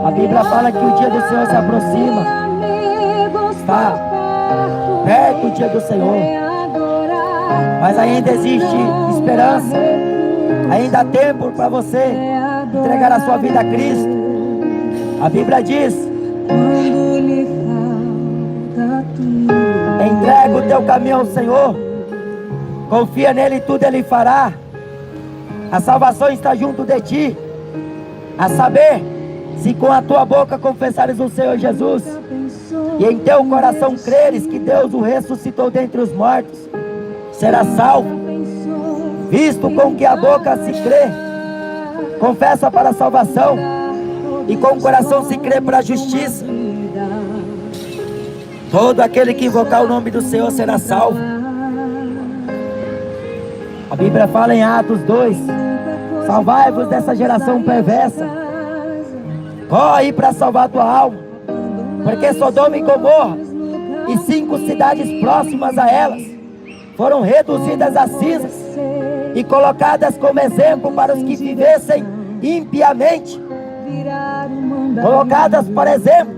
Speaker 2: A Bíblia fala que o dia do Senhor se aproxima. Está perto o dia do Senhor. Mas ainda existe esperança. Ainda há tempo para você entregar a sua vida a Cristo. A Bíblia diz: entrega o teu caminho ao Senhor. Confia nele e tudo Ele fará. A salvação está junto de ti. A saber, se com a tua boca confessares o Senhor Jesus e em teu coração creres que Deus o ressuscitou dentre os mortos, serás salvo. Visto com que a boca se crê, confessa para a salvação, e com o coração se crê para a justiça. Todo aquele que invocar o nome do Senhor será salvo. A Bíblia fala em Atos 2: salvai-vos dessa geração perversa. Corre para salvar tua alma, porque Sodoma e Gomorra
Speaker 5: e 5 cidades próximas a elas foram reduzidas a cinzas e colocadas como exemplo para os que vivessem impiamente. Colocadas, por exemplo.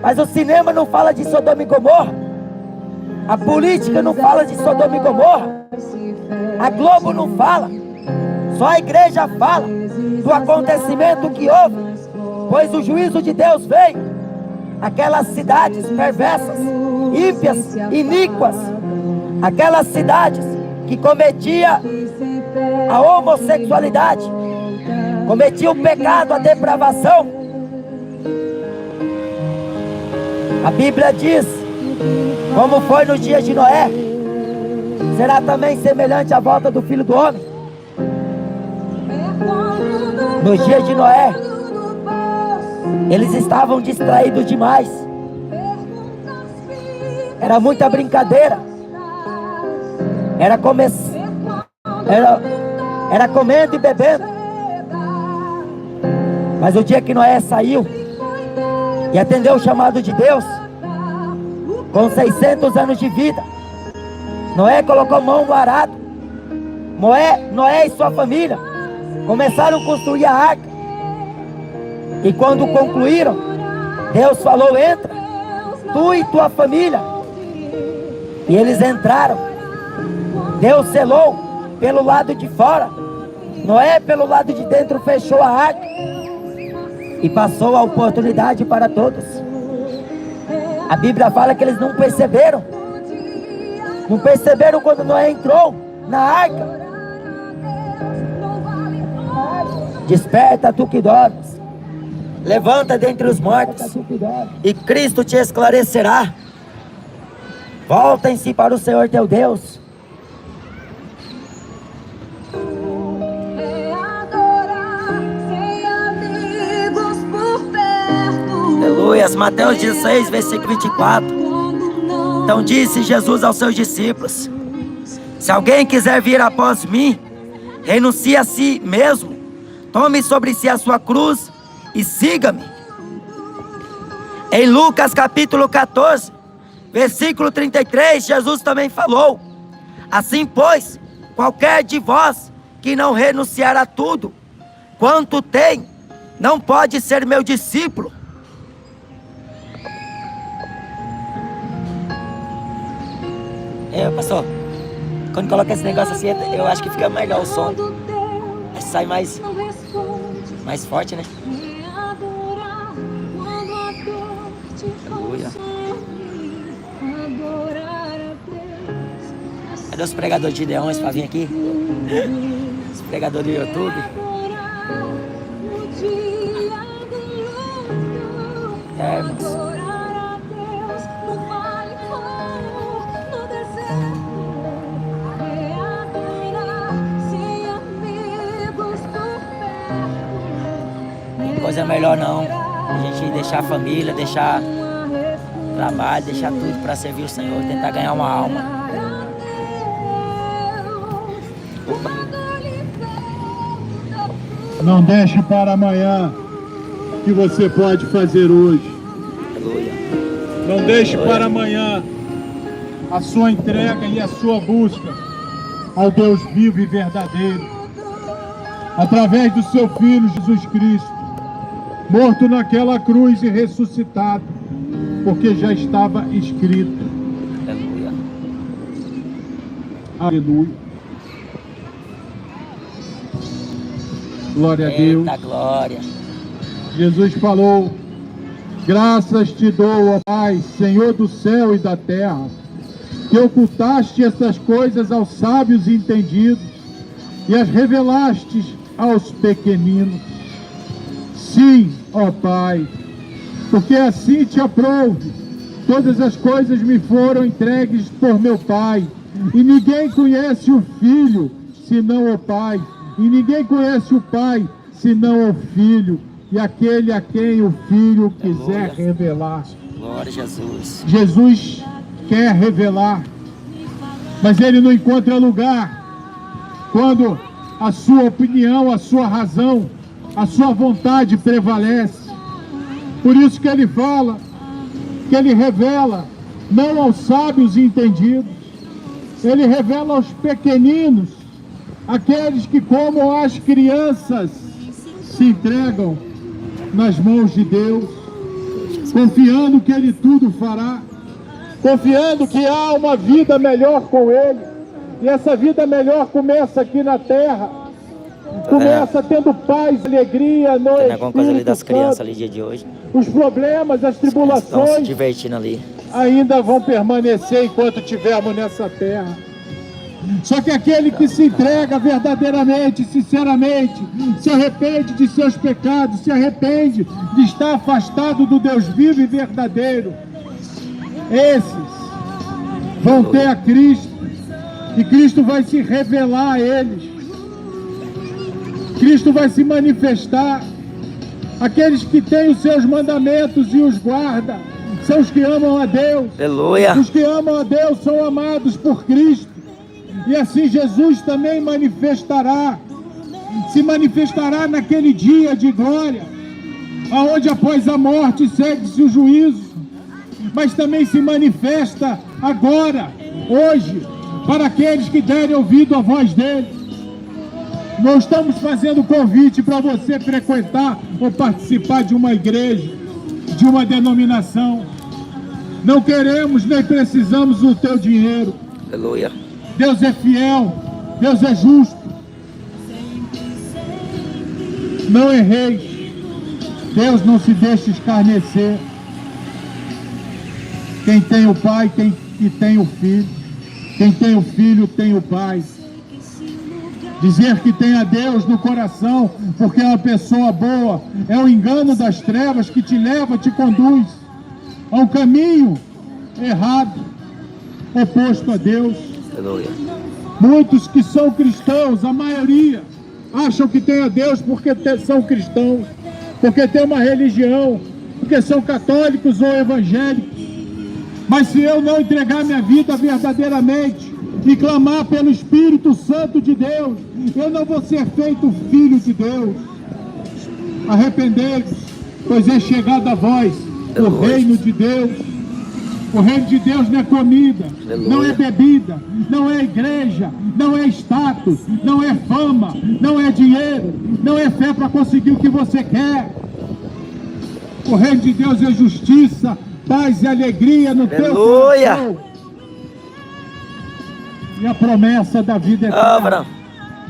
Speaker 5: Mas o cinema não fala de Sodoma e Gomorra. A política não fala de Sodoma e Gomorra. A Globo não fala. Só a igreja fala do acontecimento que houve, pois o juízo de Deus veio. Aquelas cidades perversas, ímpias, iníquas, aquelas cidades que cometia a homossexualidade, cometia o pecado, a depravação. A Bíblia diz, como foi no dia de Noé, será também semelhante à volta do Filho do Homem. No dia de Noé, eles estavam distraídos demais. Era muita brincadeira. Era comendo e bebendo. Mas o dia que Noé saiu e atendeu o chamado de Deus, com 600 anos de vida, Noé colocou mão no arado. Noé e sua família começaram a construir a arca. E quando concluíram, Deus falou: entra, tu e tua família. E eles entraram. Deus selou pelo lado de fora, Noé pelo lado de dentro fechou a arca e passou a oportunidade para todos. A Bíblia fala que eles não perceberam quando Noé entrou na arca. Desperta, tu que dormes, levanta dentre os mortos, e Cristo te esclarecerá. Voltem-se para o Senhor teu Deus. Aleluia. Mateus 16, versículo 24. Então disse Jesus aos seus discípulos: se alguém quiser vir após mim, renuncie a si mesmo, tome sobre si a sua cruz e siga-me. Em Lucas capítulo 14, versículo 33, Jesus também falou: assim pois, qualquer de vós que não renunciar a tudo quanto tem, não pode ser meu discípulo. Pastor, quando coloca esse negócio assim, eu acho que fica melhor o som. Sai mais forte, né? Aleluia. Cadê os pregadores de leões para vir aqui? Os pregadores do YouTube. Irmãos. Coisa melhor não, a gente deixar a família, deixar trabalho, deixar tudo para servir o Senhor, tentar ganhar uma alma.
Speaker 1: Não deixe para amanhã o que você pode fazer hoje.
Speaker 2: Aleluia.
Speaker 1: Não deixe para amanhã a sua entrega e a sua busca ao Deus vivo e verdadeiro, através do seu Filho Jesus Cristo, morto naquela cruz e ressuscitado, porque já estava escrito.
Speaker 2: Aleluia.
Speaker 1: Aleluia. Glória a Deus.
Speaker 2: Eita, glória.
Speaker 1: Jesus falou: graças te dou, ó Pai, Senhor do céu e da terra, que ocultaste essas coisas aos sábios e entendidos e as revelaste aos pequeninos. Sim, ó Pai, porque assim te aprouve. Todas as coisas me foram entregues por meu Pai, e ninguém conhece o Filho senão o Pai, e ninguém conhece o Pai senão o Filho, e aquele a quem o Filho quiser revelar.
Speaker 2: Glória a Jesus.
Speaker 1: Jesus quer revelar, mas ele não encontra lugar quando a sua opinião, a sua razão, a sua vontade prevalece. Por isso que ele fala, que ele revela não aos sábios e entendidos. Ele revela aos pequeninos, aqueles que, como as crianças, se entregam nas mãos de Deus, confiando que Ele tudo fará, confiando que há uma vida melhor com Ele. E essa vida melhor começa aqui na terra, começa tendo paz, alegria no
Speaker 2: Tem alguma coisa ali das
Speaker 1: Espírito
Speaker 2: crianças
Speaker 1: Santo.
Speaker 2: ali dia de hoje.
Speaker 1: Os problemas, as
Speaker 2: Estão se
Speaker 1: tribulações
Speaker 2: divertindo ali.
Speaker 1: ainda vão permanecer enquanto estivermos nessa terra. Só que aquele que se entrega verdadeiramente, sinceramente, se arrepende de seus pecados, se arrepende de estar afastado do Deus vivo e verdadeiro, esses vão ter a Cristo, e Cristo vai se revelar a eles. Cristo vai se manifestar. Aqueles que têm os seus mandamentos e os guardam são os que amam a Deus.
Speaker 2: Aleluia.
Speaker 1: Os que amam a Deus são amados por Cristo. E assim Jesus também se manifestará naquele dia de glória, aonde após a morte segue-se o juízo, mas também se manifesta agora, hoje, para aqueles que derem ouvido à voz dele. Não estamos fazendo convite para você frequentar ou participar de uma igreja, de uma denominação. Não queremos nem precisamos do teu dinheiro.
Speaker 2: Aleluia.
Speaker 1: Deus é fiel, Deus é justo. Não erreis. Deus não se deixa escarnecer. Quem tem o Pai e tem o Filho. Quem tem o Filho tem o Pai. Dizer que tem a Deus no coração porque é uma pessoa boa é o engano das trevas que te leva, te conduz a um caminho errado, oposto a Deus.
Speaker 2: Aleluia.
Speaker 1: Muitos que são cristãos, a maioria, acham que tem a Deus porque são cristãos, porque tem uma religião, porque são católicos ou evangélicos. Mas se eu não entregar minha vida verdadeiramente e clamar pelo Espírito Santo de Deus, eu não vou ser feito filho de Deus. Arrependei-vos, pois é chegado a vós o reino de Deus. O reino de Deus não é comida, não é bebida, não é igreja, não é status, não é fama, não é dinheiro, não é fé para conseguir o que você quer. O reino de Deus é justiça, paz e alegria no teu coração. E a promessa da vida eterna,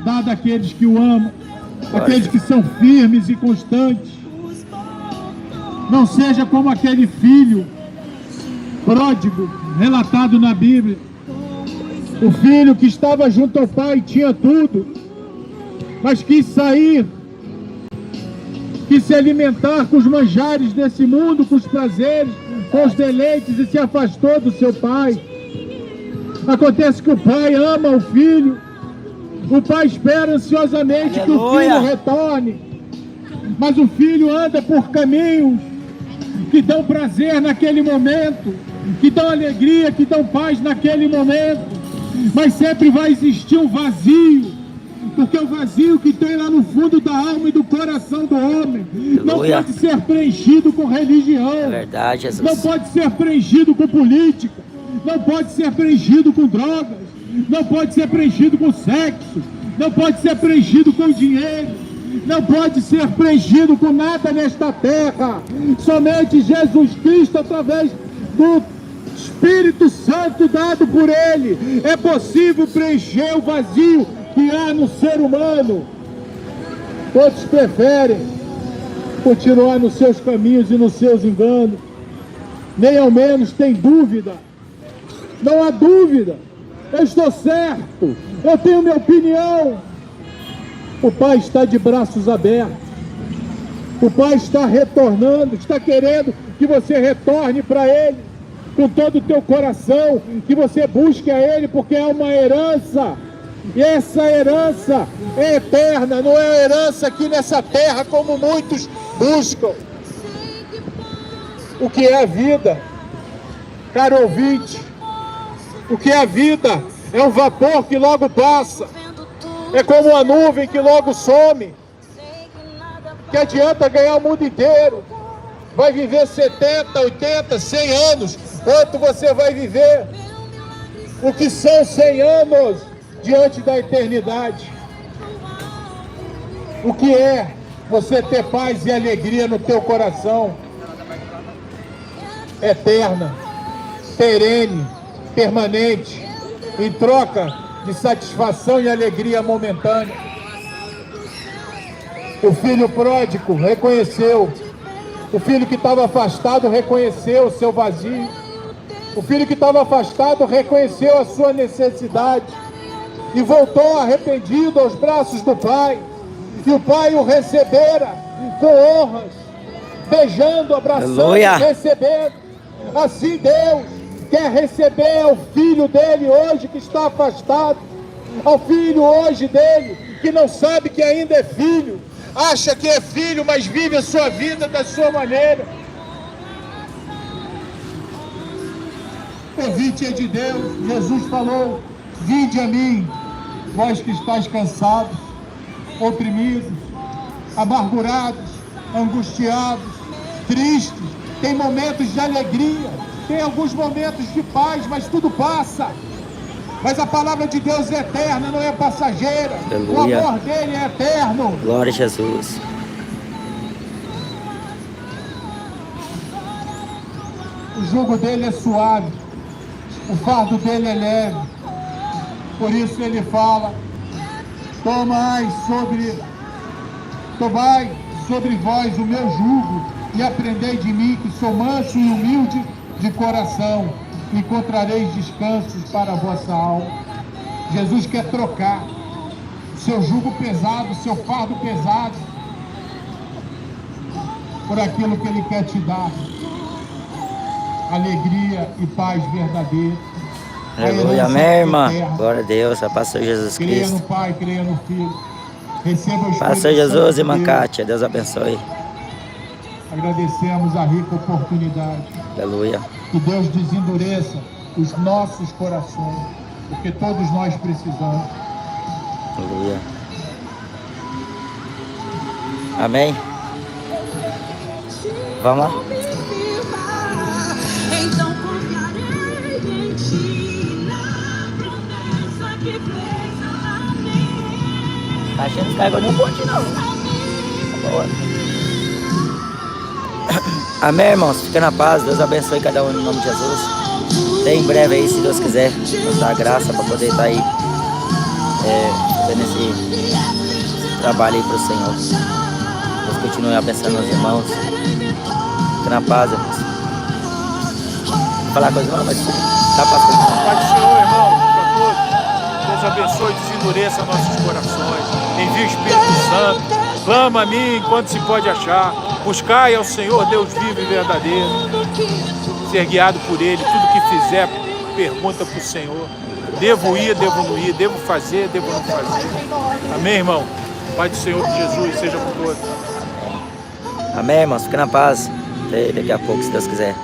Speaker 1: dada àqueles que o amam, aqueles que são firmes e constantes. Não seja como aquele filho pródigo, relatado na Bíblia. O filho que estava junto ao pai e tinha tudo, mas quis sair, quis se alimentar com os manjares desse mundo, com os prazeres, com os deleites, e se afastou do seu pai. Acontece que o pai ama o filho, o pai espera ansiosamente que o filho retorne, mas o filho anda por caminhos que dão prazer naquele momento, que dão alegria, que dão paz naquele momento, mas sempre vai existir um vazio, porque o vazio que tem lá no fundo da alma e do coração do homem não pode ser preenchido com religião,
Speaker 2: É verdade, Jesus.
Speaker 1: não pode ser preenchido com política, não pode ser preenchido com drogas, não pode ser preenchido com sexo, não pode ser preenchido com dinheiro, não pode ser preenchido com nada nesta terra. Somente Jesus Cristo, através do Espírito Santo dado por Ele, é possível preencher o vazio que há no ser humano. Todos preferem continuar nos seus caminhos e nos seus enganos, nem ao menos tem dúvida. Não há dúvida, eu estou certo, eu tenho minha opinião. O Pai está de braços abertos, o Pai está retornando, está querendo que você retorne para Ele com todo o teu coração, que você busque a Ele, porque é uma herança, e essa herança é eterna, não é herança aqui nessa terra como muitos buscam. O que é a vida, caro ouvinte? O que é a vida? É um vapor que logo passa, é como uma nuvem que logo some. Que adianta ganhar o mundo inteiro vai viver 70, 80, 100 anos, quanto você vai viver. O que são 100 anos diante da eternidade? O que é você ter paz e alegria no teu coração? Eterna, perene, permanente, em troca de satisfação e alegria momentânea. O filho pródigo reconheceu, o filho que estava afastado reconheceu o seu vazio, o filho que estava afastado reconheceu a sua necessidade e voltou arrependido aos braços do pai, e o pai o recebera com honras, beijando, abraçando,
Speaker 2: Aleluia.
Speaker 1: recebendo. Assim Deus quer receber ao filho dele hoje que está afastado, ao filho hoje dele que não sabe que ainda é filho, acha que é filho, mas vive a sua vida da sua maneira. O convite é de Deus. Jesus falou: vinde a mim, vós que estáis cansados, oprimidos, amargurados, angustiados, tristes. Tem momentos de alegria, tem alguns momentos de paz, mas tudo passa. Mas a palavra de Deus é eterna, não é passageira.
Speaker 2: Aleluia.
Speaker 1: O amor dele é eterno.
Speaker 2: Glória a Jesus.
Speaker 1: O jugo dele é suave, o fardo dele é leve. Por isso ele fala: tomai sobre vós o meu jugo e aprendei de mim, que sou manso e humilde de coração, encontrareis descansos para a vossa alma. Jesus quer trocar seu jugo pesado, seu fardo pesado, por aquilo que ele quer te dar: alegria e paz verdadeira.
Speaker 2: Aleluia, minha irmã. Glória a Deus, a pastor Jesus
Speaker 1: Creia no
Speaker 2: Cristo.
Speaker 1: Pai, creia no Filho. Receba o Espírito
Speaker 2: Pastor Jesus,
Speaker 1: Santo de
Speaker 2: irmã
Speaker 1: Deus.
Speaker 2: Kátia, Deus abençoe.
Speaker 1: Agradecemos a rica oportunidade.
Speaker 2: Aleluia.
Speaker 1: Que Deus desendureça os nossos corações, porque todos nós precisamos.
Speaker 2: Aleluia. Amém. Vamos lá.
Speaker 6: Então confiarei em ti, na promessa que fez a mim.
Speaker 2: A gente não carregou nenhum ponte, não. Boa. Amém, irmãos. Fica na paz. Deus abençoe cada um em nome de Jesus. Até em breve aí, se Deus quiser, nos dar graça para poder estar aí fazendo esse trabalho aí para o Senhor. Deus continue abençoando os irmãos. Fica na paz, irmãos. Vou falar coisa não, mas tá passando.
Speaker 1: Pai do Senhor, irmão, para todos. Deus abençoe e desendureça nossos corações. Envie o Espírito Santo. Clama a mim enquanto se pode achar. Buscai ao Senhor, Deus vivo e verdadeiro. Ser guiado por Ele. Tudo que fizer, pergunta para o Senhor. Devo ir, devo não ir. Devo fazer, devo não fazer. Amém, irmão? Pai do Senhor Jesus, seja com todos.
Speaker 2: Amém, irmãos. Fica na paz. Até daqui a pouco, se Deus quiser.